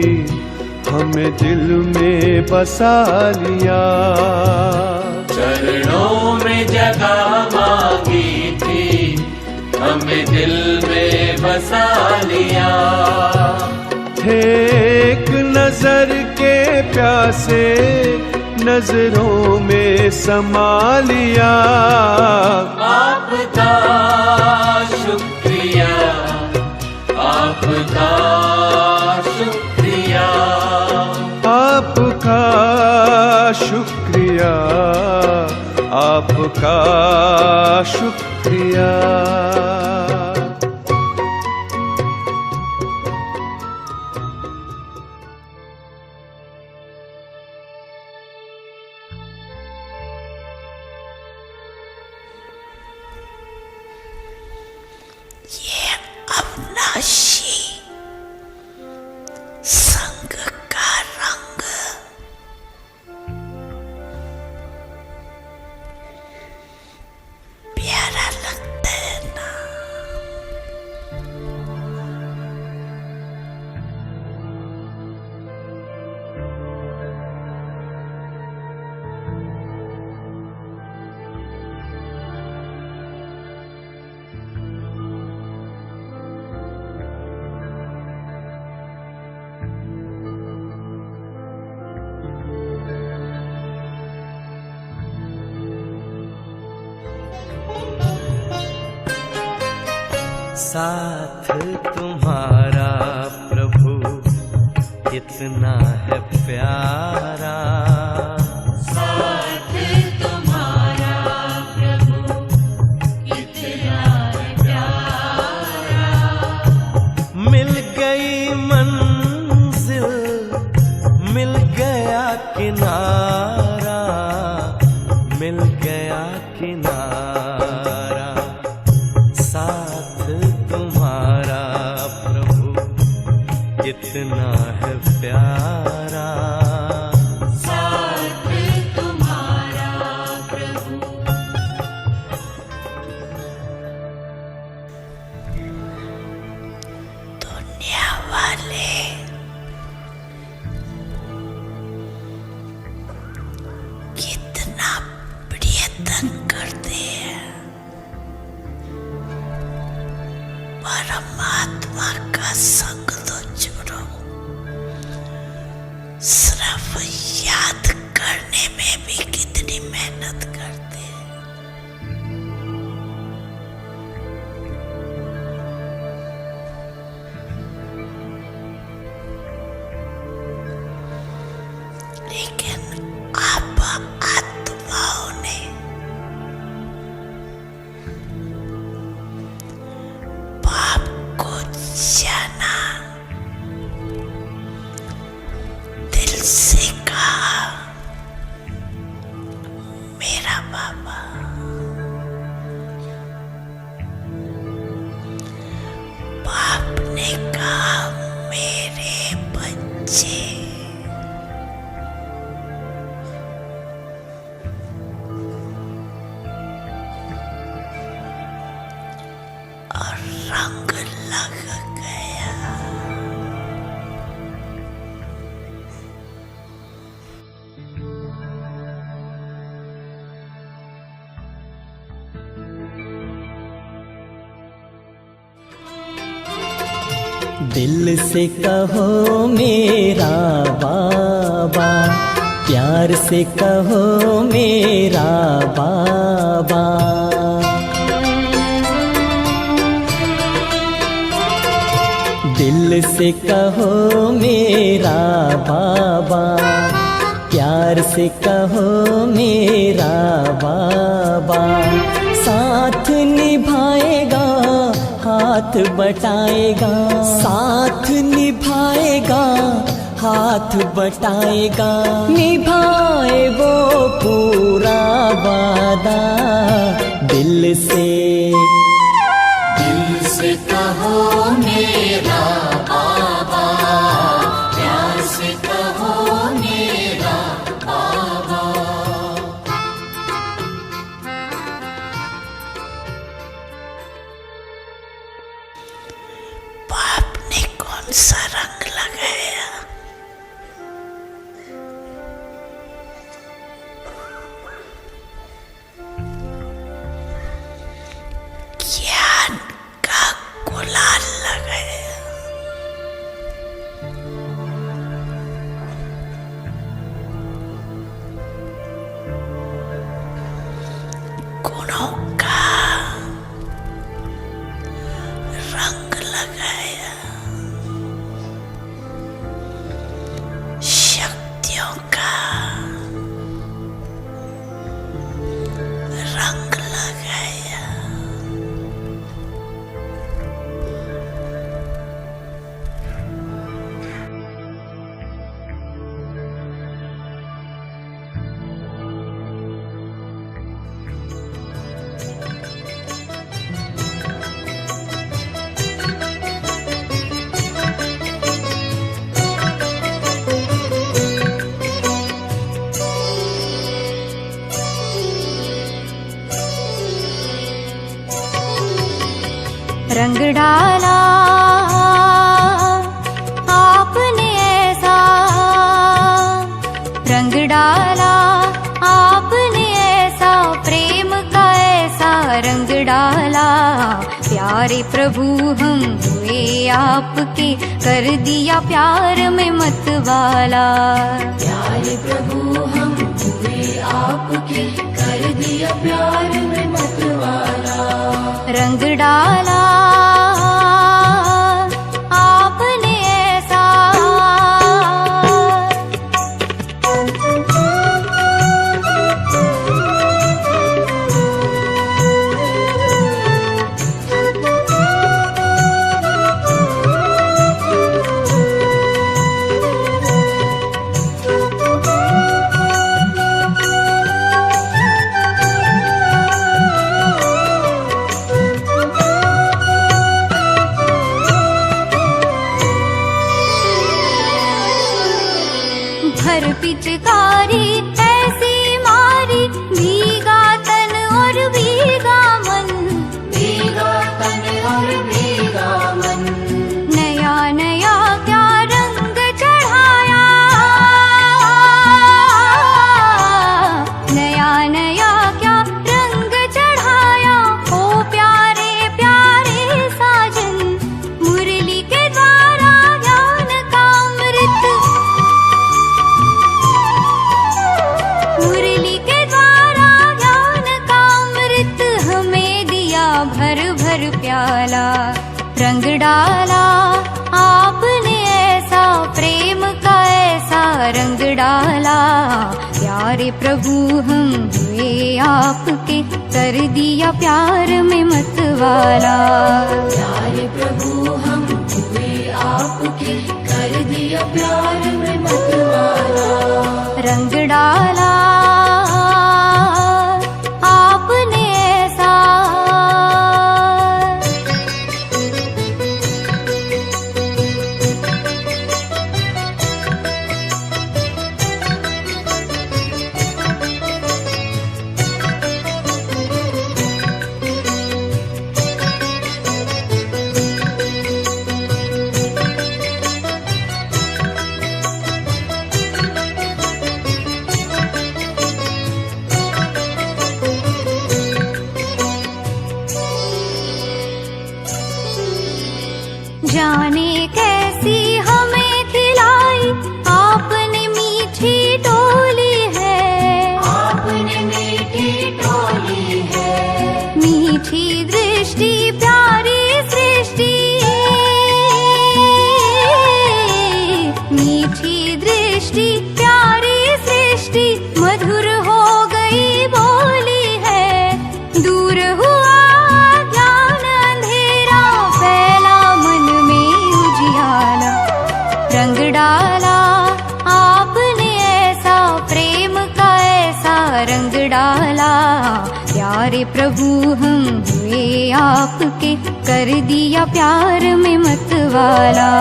हमें दिल में बसा लिया। चरणों में जगह मांगी थी, हमें दिल में बसा लिया। थे एक नजर के प्यासे, नजरों में समा लिया। आपका शुक्रिया, आपका शुक्रिया, आपका शुक्रिया, आपका शुक्रिया। ये अविनाशी संग का रंग प्यारा लगता है ना। साथ तुम्हारा प्रभु कितना है प्यारा। साथ तुम्हारा प्रभु कितना है प्यारा। मिल गई मंजिल, मिल गया किनारा, मिल गया किनारा। साथ तुम्हारा प्रभु कितना है प्यारा। दिल से कहो मेरा बाबा, प्यार से कहो मेरा बाबा। दिल से कहो मेरा बाबा, प्यार से कहो मेरा बाबा। साथ निभाएगा हाथ बटाएगा, साथ निभाएगा हाथ बटाएगा। निभाए वो पूरा वादा, दिल से कहो मेरा बाबा, प्यार से कहो मेरा बाबा। बाप ने कौन सा रंग लगाया? ज्ञान का गुलाल लगाया। गुणों का रंग लगाया, शक्तियों का रंग लगाया। रंग डाला आपने ऐसा, रंग डाला आपने ऐसा, प्रेम का ऐसा रंग डाला। प्यारे प्रभु हम हुए आपके, कर दिया प्यार में मतवाला। प्यारे प्रभु हम हुए आपके, कर दिया प्यार में मतवाला। रंग डाला आपने ऐसा, भर पिचकारी ऐसी मारी, भीगा तन और भीगा मन, भीगा तन और भीगा मन। नया नया क्या रंग चढ़ाया, नया नया क्या रंग चढ़ाया। ओ प्यारे प्यारे साजन, मुरली के द्वारा ज्ञान का अमृत, मुरली के द्वारा ज्ञान का अमृत हमें दिया भर भर प्याला। रंग डाला आपने ऐसा, प्रेम का ऐसा रंग डाला। प्यारे प्रभु हम हुए आपके, कर दिया प्यार में मतवाला। प्यारे प्रभु हम हुए आपके, कर दिया प्यार में मतवाला। रंग डाला आपने ऐसा, दृष्टि मधुर हो गई बोली है, दूर हुआ ज्ञान अंधेरा, फैला मन में उजियाला। रंग डाला आपने ऐसा, प्रेम का ऐसा रंग डाला। प्यारे प्रभु हम हुए आपके, कर दिया प्यार में मतवाला।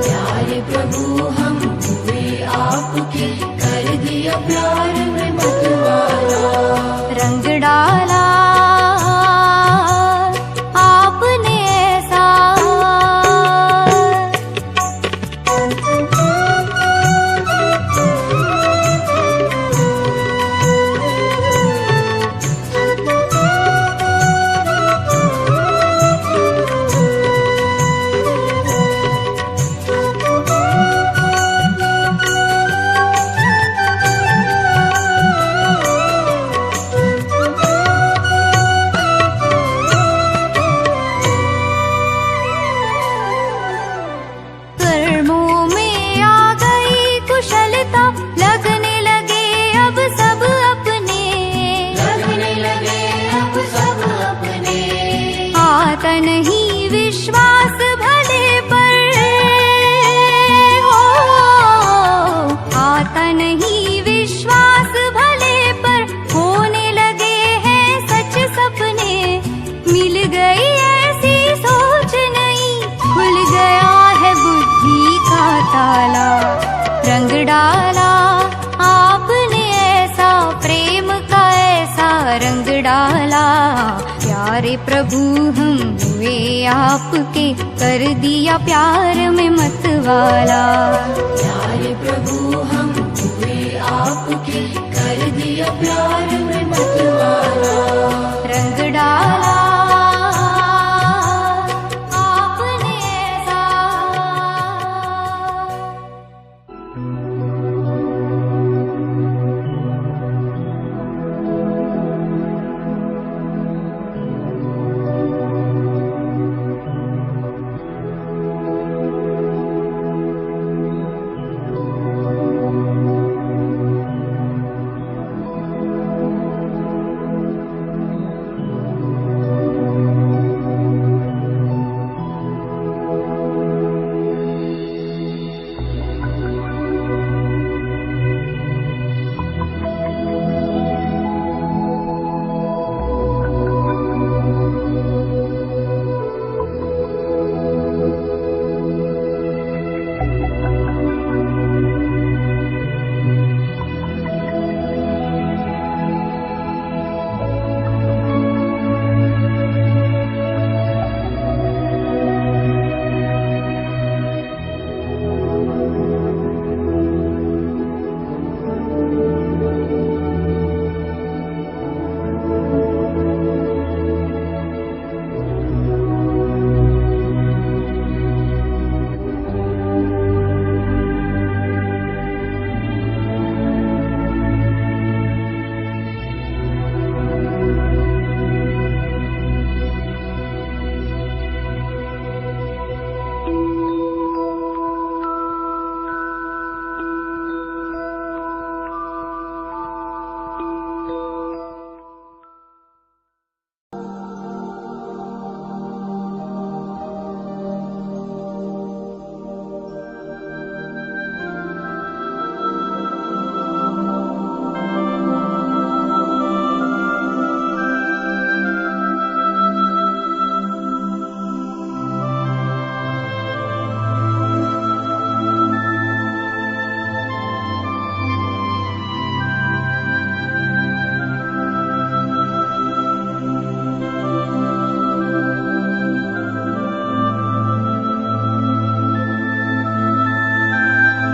प्यारे प्रभु हम हुए आपके, कर दिया प्यार में मतवाला। रंग डाला आपने ऐसा। कर्मों में आ गई कुशलता, लगने लगे अब सब अपने, लगने लगे अब सब अपने। आता नहीं विश्वास भले पर, हो आता नहीं विश्वास भले पर, होने लगे हैं सच सपने। मिल गई ऐसी सोच नहीं, खुल गया है बुद्धि का ताला। रंग डाला आपने ऐसा, प्रेम का ऐसा रंग डाला। प्यारे प्रभु हम हुए आपके, कर दिया प्यार में मतवाला। प्यारे प्रभु हम हुए आपके, कर दिया प्यार में मतवाला। रंग डाला आपने ऐसा।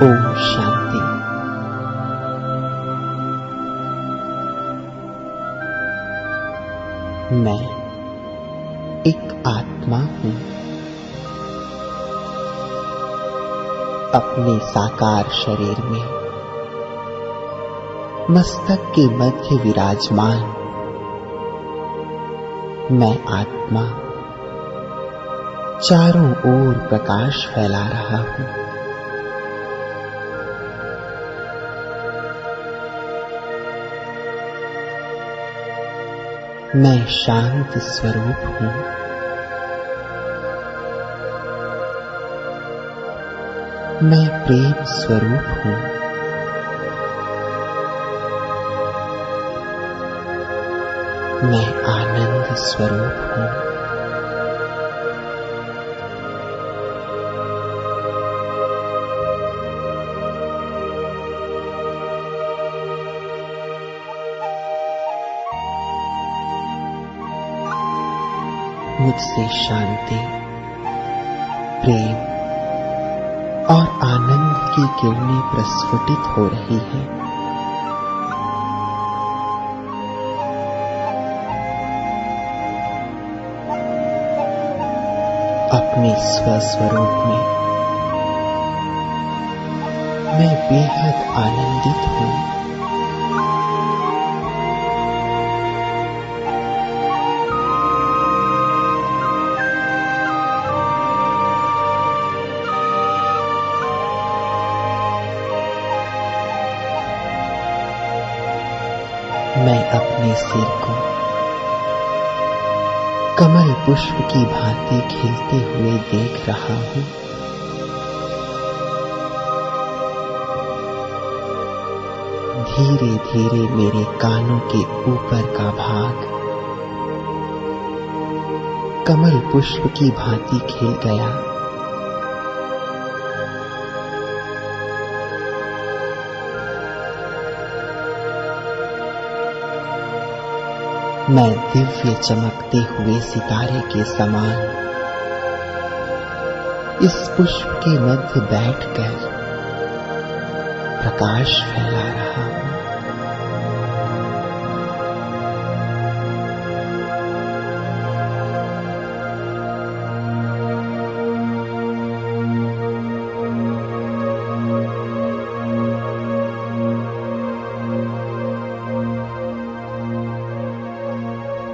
ओम शांति। मैं एक आत्मा हूं। अपने साकार शरीर में मस्तक के मध्य विराजमान मैं आत्मा चारों ओर प्रकाश फैला रहा हूं। मैं शांत स्वरूप हूँ। मैं प्रेम स्वरूप हूँ। मैं आनंद स्वरूप हूँ। मुझसे शांति, प्रेम और आनंद की किरणें प्रस्फुटित हो रही हैं। अपने स्वस्वरूप में मैं बेहद आनंदित हूँ। मैं अपने सिर को कमल पुष्प की भांति खिलते हुए देख रहा हूँ। धीरे धीरे मेरे कानों के ऊपर का भाग कमल पुष्प की भांति खिल गया। मैं दिव्य चमकते हुए सितारे के समान इस पुष्प के मध्य बैठकर प्रकाश फैला रहा हूँ।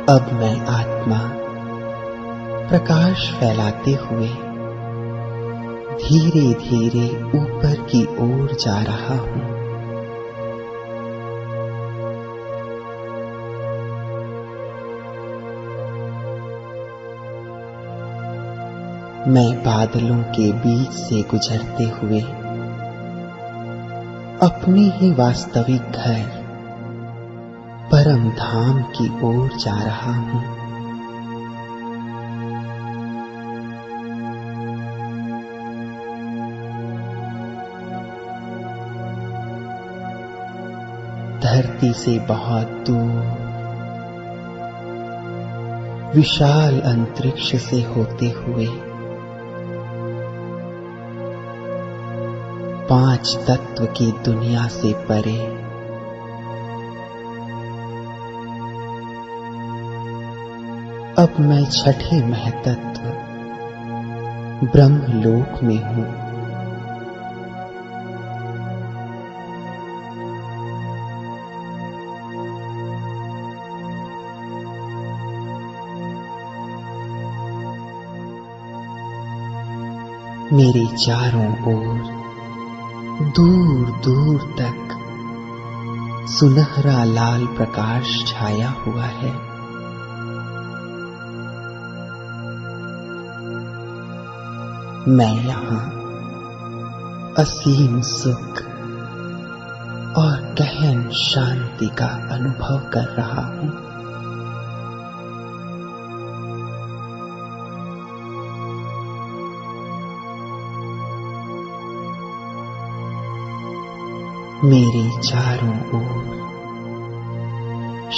अब मैं आत्मा प्रकाश फैलाते हुए धीरे धीरे ऊपर की ओर जा रहा हूँ। मैं बादलों के बीच से गुजरते हुए अपने ही वास्तविक घर परम धाम की ओर जा रहा हूँ। धरती से बहुत दूर विशाल अंतरिक्ष से होते हुए 5 तत्व की दुनिया से परे अब मैं छठे महतत्व ब्रह्मलोक में हूँ। मेरे चारों ओर दूर दूर तक सुनहरा लाल प्रकाश छाया हुआ है। मैं यहाँ असीम सुख और गहन शांति का अनुभव कर रहा हूँ। मेरे चारों ओर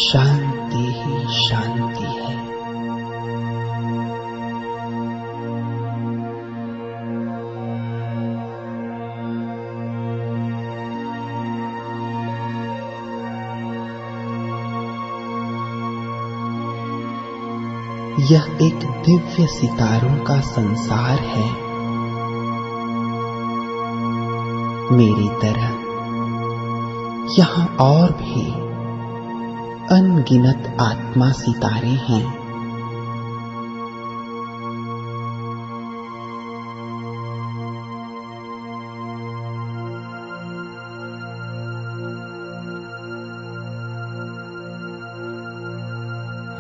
शांति ही शांति है। यह एक दिव्य सितारों का संसार है। मेरी तरह यहाँ और भी अनगिनत आत्मा सितारे हैं।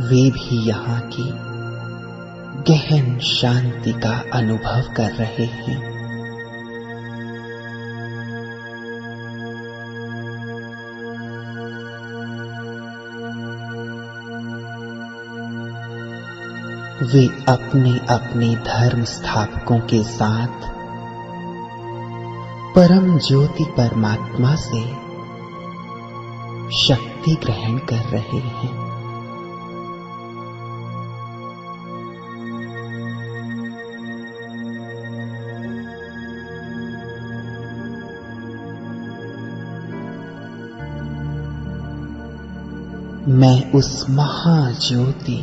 वे भी यहाँ की गहन शांति का अनुभव कर रहे हैं। वे अपने अपने धर्म स्थापकों के साथ परम ज्योति परमात्मा से शक्ति ग्रहण कर रहे हैं। मैं उस महाज्योति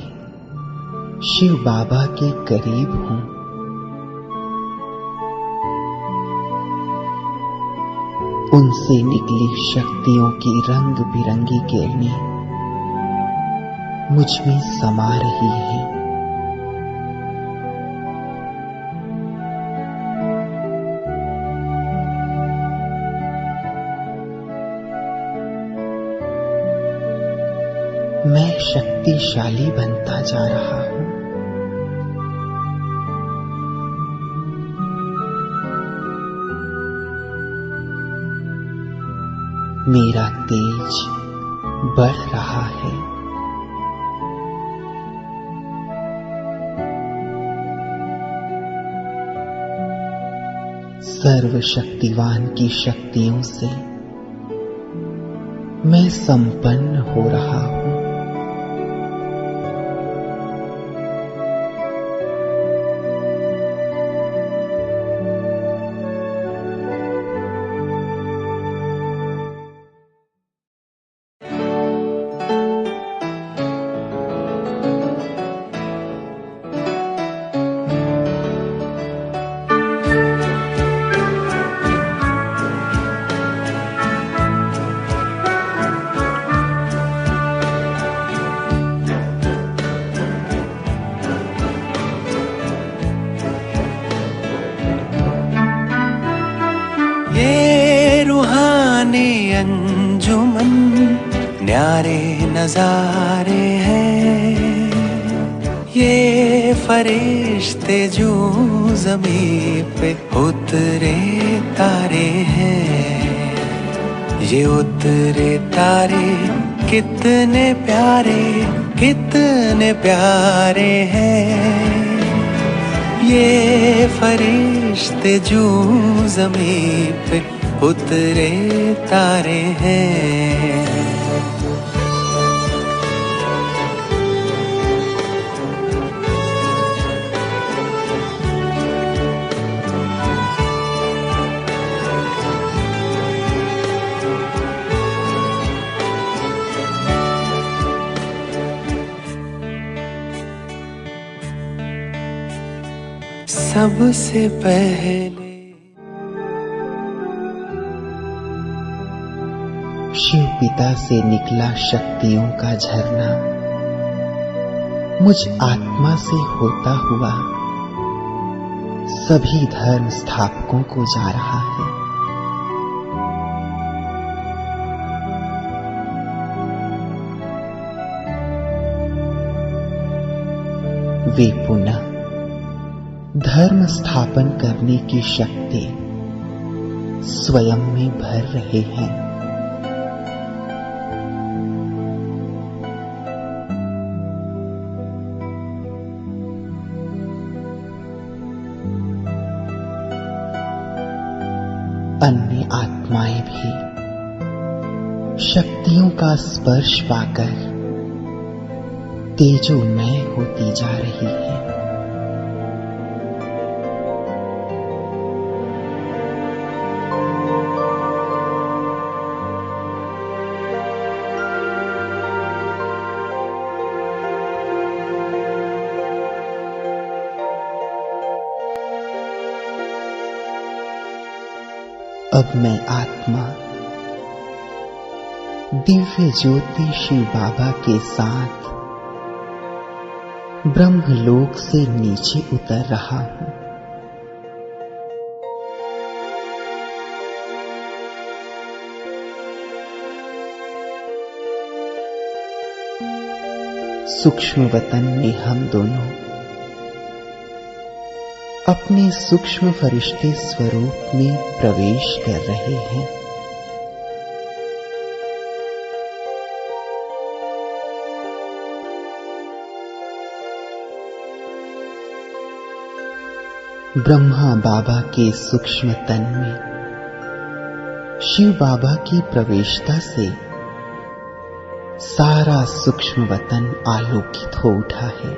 शिव बाबा के करीब हूं। उनसे निकली शक्तियों की रंग बिरंगी किरणें मुझ में समा रही हैं। मैं शक्तिशाली बनता जा रहा हूं। मेरा तेज बढ़ रहा है। सर्वशक्तिवान की शक्तियों से मैं संपन्न हो रहा हूं। अंजुमन न्यारे नजारे हैं, ये फरिश्ते जो ज़मीं पे उतरे तारे हैं। ये उतरे तारे कितने प्यारे हैं। ये फरिश्ते जो ज़मीं पे उतरे तारे हैं। सबसे पहले शिव पिता से निकला शक्तियों का झरना मुझ आत्मा से होता हुआ सभी धर्म स्थापकों को जा रहा है। वे पुनः धर्म स्थापन करने की शक्ति स्वयं में भर रहे हैं। अन्य आत्माएं भी शक्तियों का स्पर्श पाकर तेजोमय होती जा रही है। अब मैं आत्मा दिव्य ज्योति शिव बाबा के साथ ब्रह्मलोक से नीचे उतर रहा हूं। सूक्ष्म वतन में हम दोनों अपने सूक्ष्म फरिश्ते स्वरूप में प्रवेश कर रहे हैं। ब्रह्मा बाबा के सूक्ष्म तन में शिव बाबा की प्रवेशता से सारा सूक्ष्म वतन आलोकित हो उठा है।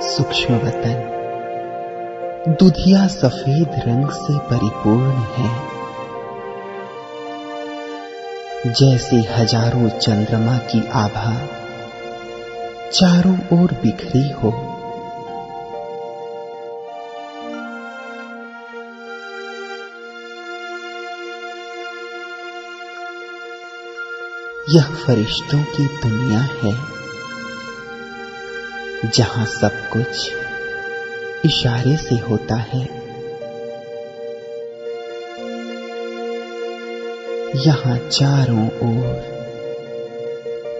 सूक्ष्म वतन दुधिया सफेद रंग से परिपूर्ण है, जैसे हजारों चंद्रमा की आभा चारों ओर बिखरी हो। यह फरिश्तों की दुनिया है, जहां सब कुछ इशारे से होता है। यहाँ चारों ओर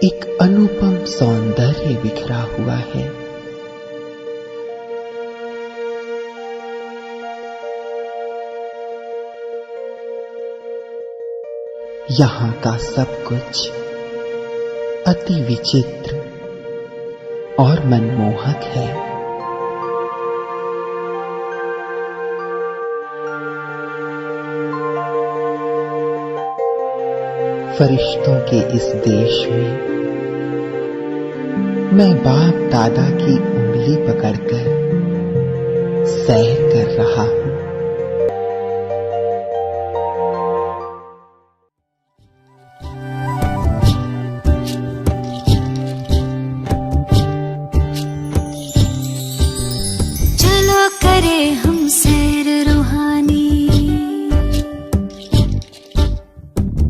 एक अनुपम सौंदर्य बिखरा हुआ है। यहाँ का सब कुछ अति विचित्र और मनमोहक है। फरिश्तों के इस देश में मैं बाप दादा की उंगली पकड़कर सैर कर रहा हूं। चलो करे हम सैर रूहानी,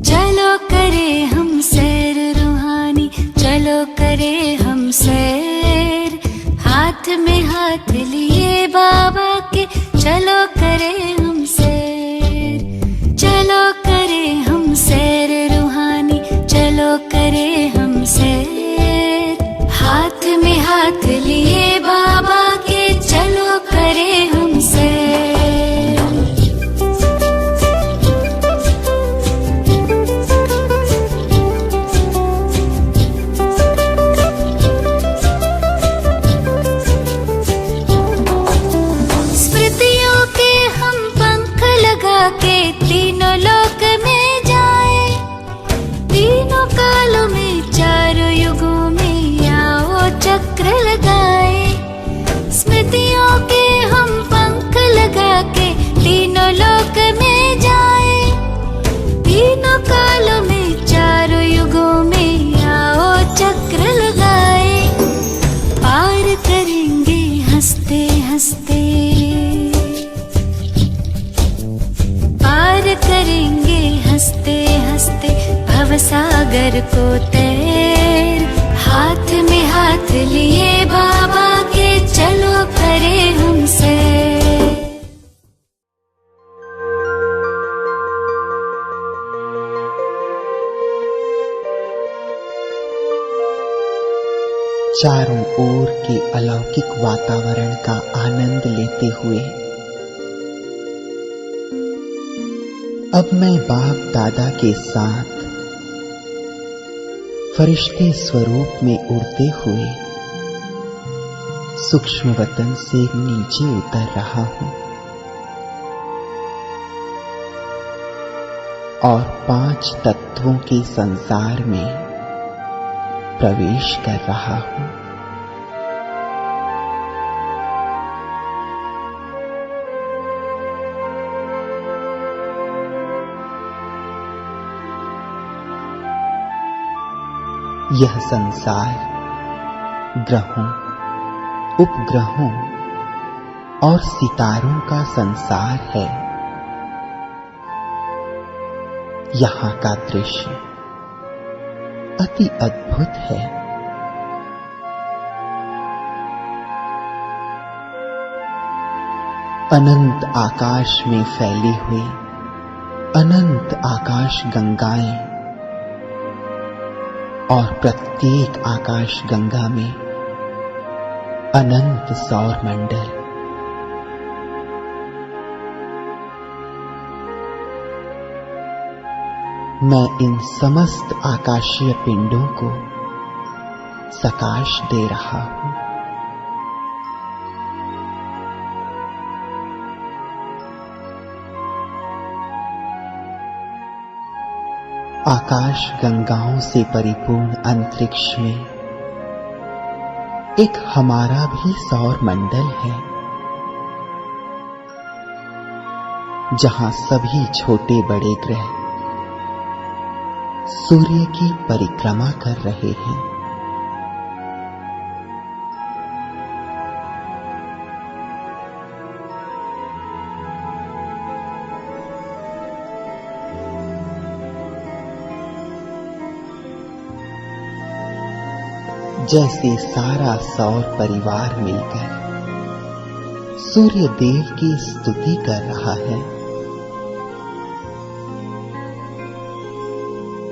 चलो करे हम सैर रूहानी, चलो करे हम सैर, हाथ में हाथ लिए बाबा के, चलो करे हम सैर, चलो करे हम सैर रूहानी, चलो करे हम सैर, हाथ में हाथ लिए बाबा के, चलो करे हम सैर। स्मृतियों के हम पंख लगा के तीनों लोक में जाए, तीनों कालों में चारों युगों में आओ चक्र लगाए। स्मृतियों के हम पंख लगा के तीनों लोक में जाए, तीनों कालों में चारों युगों में आओ चक्र लगाए। पार करेंगे हंसते हंसते, पार करेंगे हंसते हंसते भवसागर को तैर, हाथ में हाथ लिए बाबा के, चलो करे हम सैर। चारों ओर के अलौकिक वातावरण का आनंद लेते हुए अब मैं बाप दादा के साथ फरिश्ते स्वरूप में उड़ते हुए सूक्ष्म वतन से नीचे उतर रहा हूं और 5 तत्वों के संसार में प्रवेश कर रहा हूं। यह संसार ग्रहों, उपग्रहों और सितारों का संसार है। यहाँ का दृश्य अति अद्भुत है। अनंत आकाश में फैली हुई अनंत आकाश गंगाएं और प्रत्येक आकाश गंगा में अनंत सौर मंडल। मैं इन समस्त आकाशीय पिंडों को सकाश दे रहा हूं। आकाश गंगाओं से परिपूर्ण अंतरिक्ष में एक हमारा भी सौर मंडल है, जहां सभी छोटे बड़े ग्रह सूर्य की परिक्रमा कर रहे हैं। जैसे सारा सौर परिवार मिलकर सूर्य देव की स्तुति कर रहा है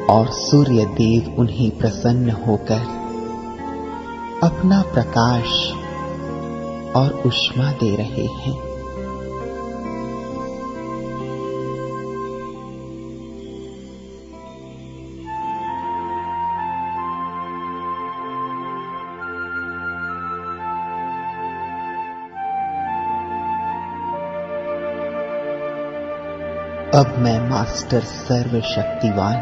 और सूर्य देव उन्हें प्रसन्न होकर अपना प्रकाश और ऊष्मा दे रहे हैं। अब मैं मास्टर सर्वशक्तिवान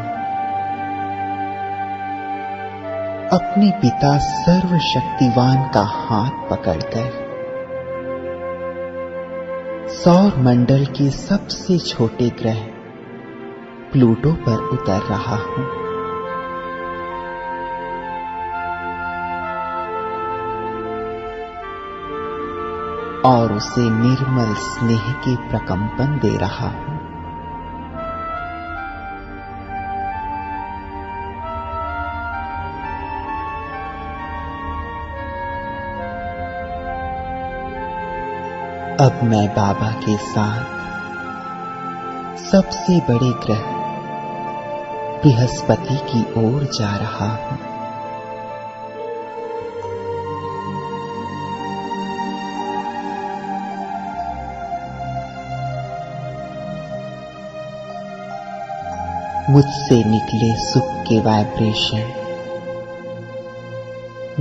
अपने पिता सर्वशक्तिवान का हाथ पकड़कर सौर मंडल के सबसे छोटे ग्रह प्लूटो पर उतर रहा हूं। और उसे निर्मल स्नेह के प्रकंपन दे रहा हूं। अब मैं बाबा के साथ सबसे बड़े ग्रह बृहस्पति की ओर जा रहा हूं। मुझसे निकले सुख के वाइब्रेशन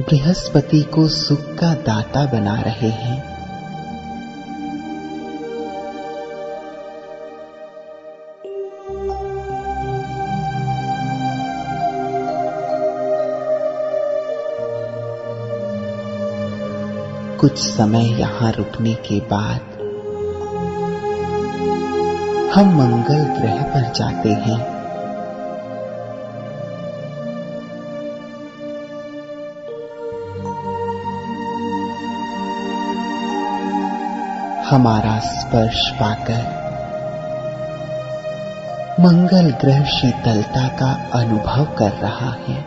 बृहस्पति को सुख का दाता बना रहे हैं। कुछ समय यहां रुकने के बाद हम मंगल ग्रह पर जाते हैं। हमारा स्पर्श पाकर मंगल ग्रह शीतलता का अनुभव कर रहा है।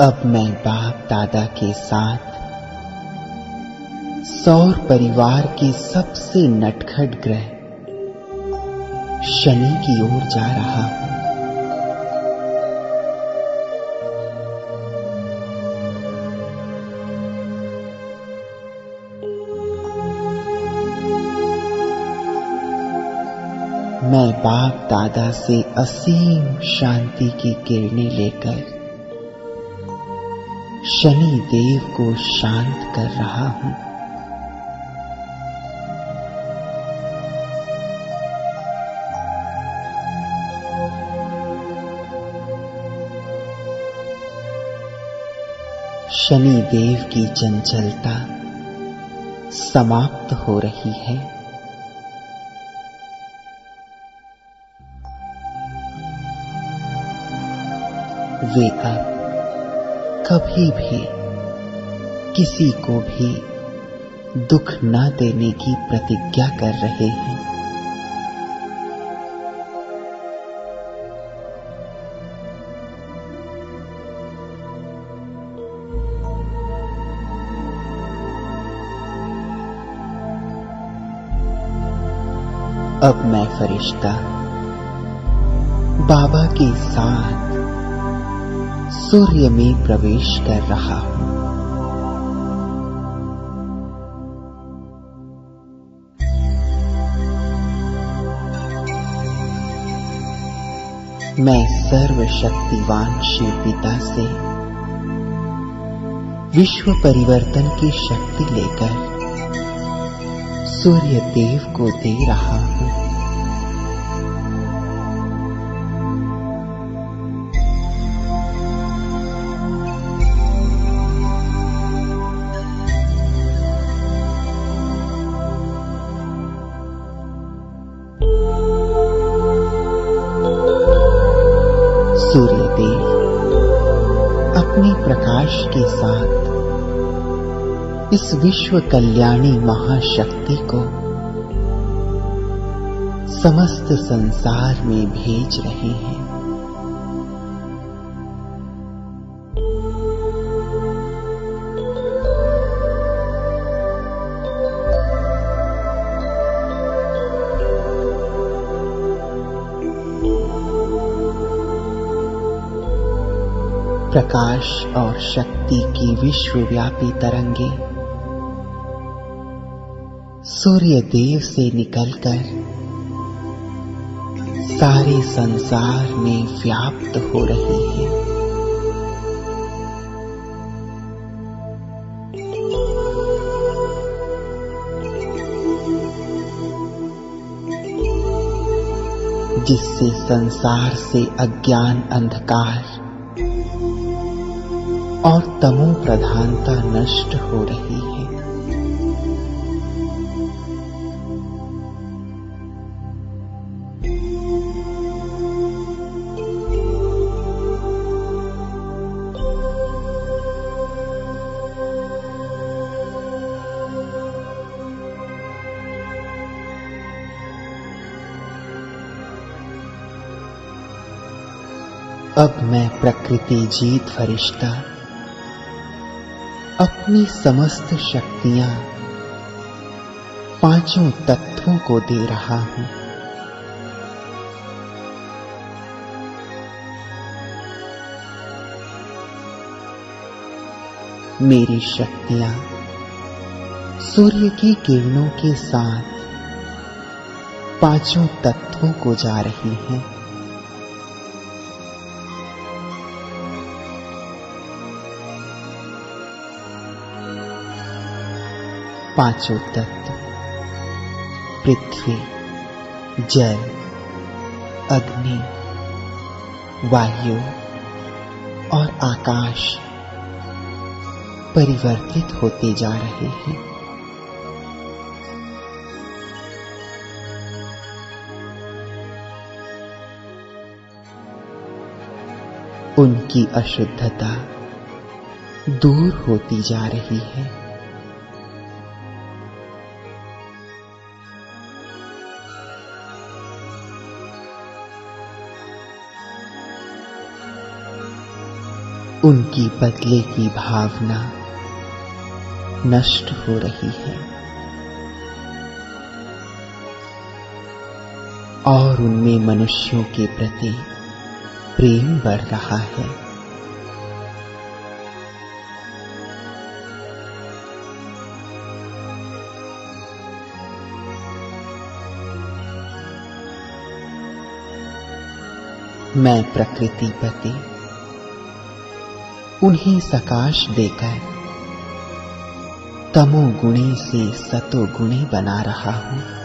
अब मैं बाप दादा के साथ सौर परिवार के सबसे नटखट ग्रह शनि की ओर जा रहा हूं। मैं बाप दादा से असीम शांति की किरणें लेकर शनि देव को शांत कर रहा हूं। शनि देव की चंचलता समाप्त हो रही है। वे अब कभी भी किसी को भी दुख न देने की प्रतिज्ञा कर रहे हैं। अब मैं फरिश्ता बाबा के साथ सूर्य में प्रवेश कर रहा हूं। मैं सर्वशक्तिवान शिव पिता से विश्व परिवर्तन की शक्ति लेकर सूर्य देव को दे रहा हूं। सूर्यदेव अपने प्रकाश के साथ इस विश्व कल्याणी महाशक्ति को समस्त संसार में भेज रहे हैं। प्रकाश और शक्ति की विश्वव्यापी तरंगे सूर्य देव से निकलकर सारे संसार में व्याप्त हो रही है। जिससे संसार से अज्ञान अंधकार और तमो प्रधानता नष्ट हो रही है। अब मैं प्रकृति जीत फरिश्ता अपनी समस्त शक्तियां पांचों तत्वों को दे रहा हूं। मेरी शक्तियां सूर्य की किरणों के साथ पांचों तत्वों को जा रही हैं। पांचों तत्व पृथ्वी, जल, अग्नि, वायु और आकाश परिवर्तित होते जा रहे हैं। उनकी अशुद्धता दूर होती जा रही है। उनकी बदले की भावना नष्ट हो रही है और उनमें मनुष्यों के प्रति प्रेम बढ़ रहा है। मैं प्रकृतिपति उन्हें सकाश देकर तमोगुणी से सतोगुणी बना रहा हूं।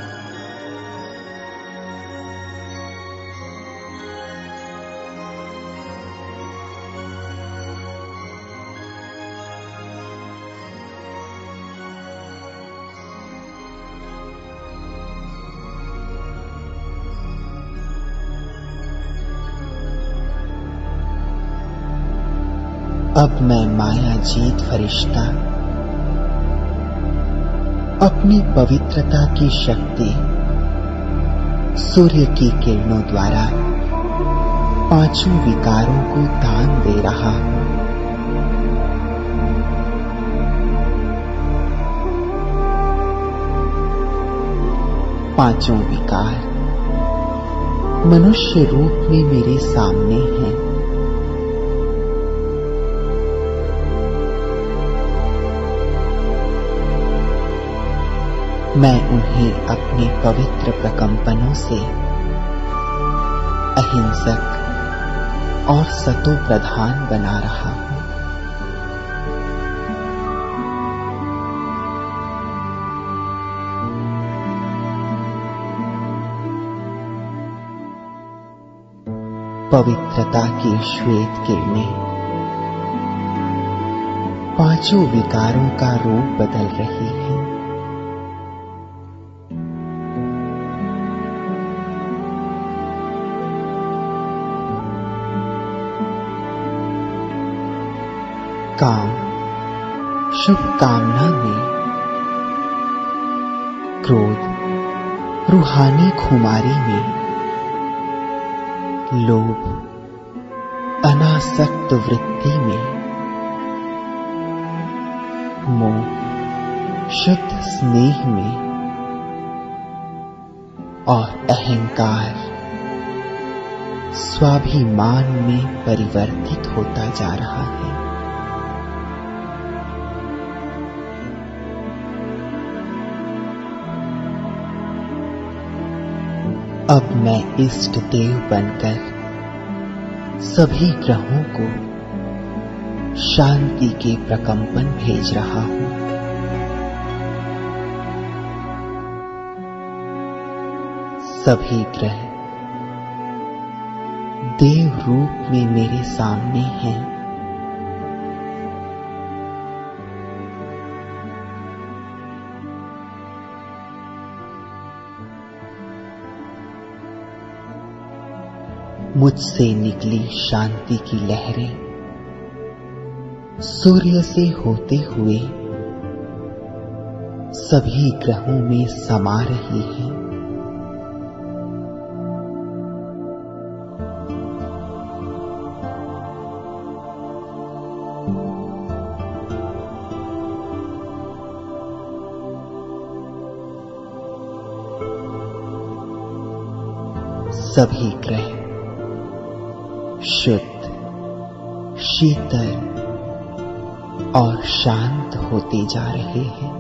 अब मैं माया जीत फरिश्ता अपनी पवित्रता की शक्ति सूर्य की किरणों द्वारा पांचों विकारों को दान दे रहा हूं। पांचों विकार मनुष्य रूप में मेरे सामने हैं। मैं उन्हें अपने पवित्र प्रकंपनों से अहिंसक और सतो प्रधान बना रहा हूं। पवित्रता की श्वेत किरणें पांचों विकारों का रूप बदल रही हैं। काम शुभ कामना में, क्रोध रूहानी खुमारी में, लोभ अनासक्त वृत्ति में, मोह शुद्ध स्नेह में और अहंकार स्वाभिमान में परिवर्तित होता जा रहा है। अब मैं इष्ट देव बनकर सभी ग्रहों को शांति के प्रकंपन भेज रहा हूं। सभी ग्रह देव रूप में मेरे सामने हैं। मुझसे निकली शांति की लहरें सूर्य से होते हुए सभी ग्रहों में समा रही हैं। सभी ग्रह शुद्ध, शीतल और शांत होते जा रहे हैं।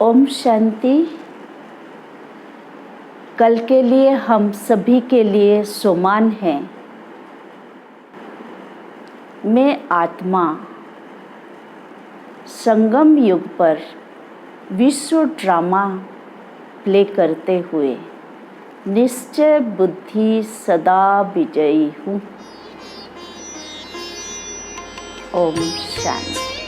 ओम शांति। कल के लिए हम सभी के लिए सोमान हैं। मैं आत्मा संगम युग पर विश्व ड्रामा प्ले करते हुए निश्चय बुद्धि सदा विजयी हूँ। ओम शांति।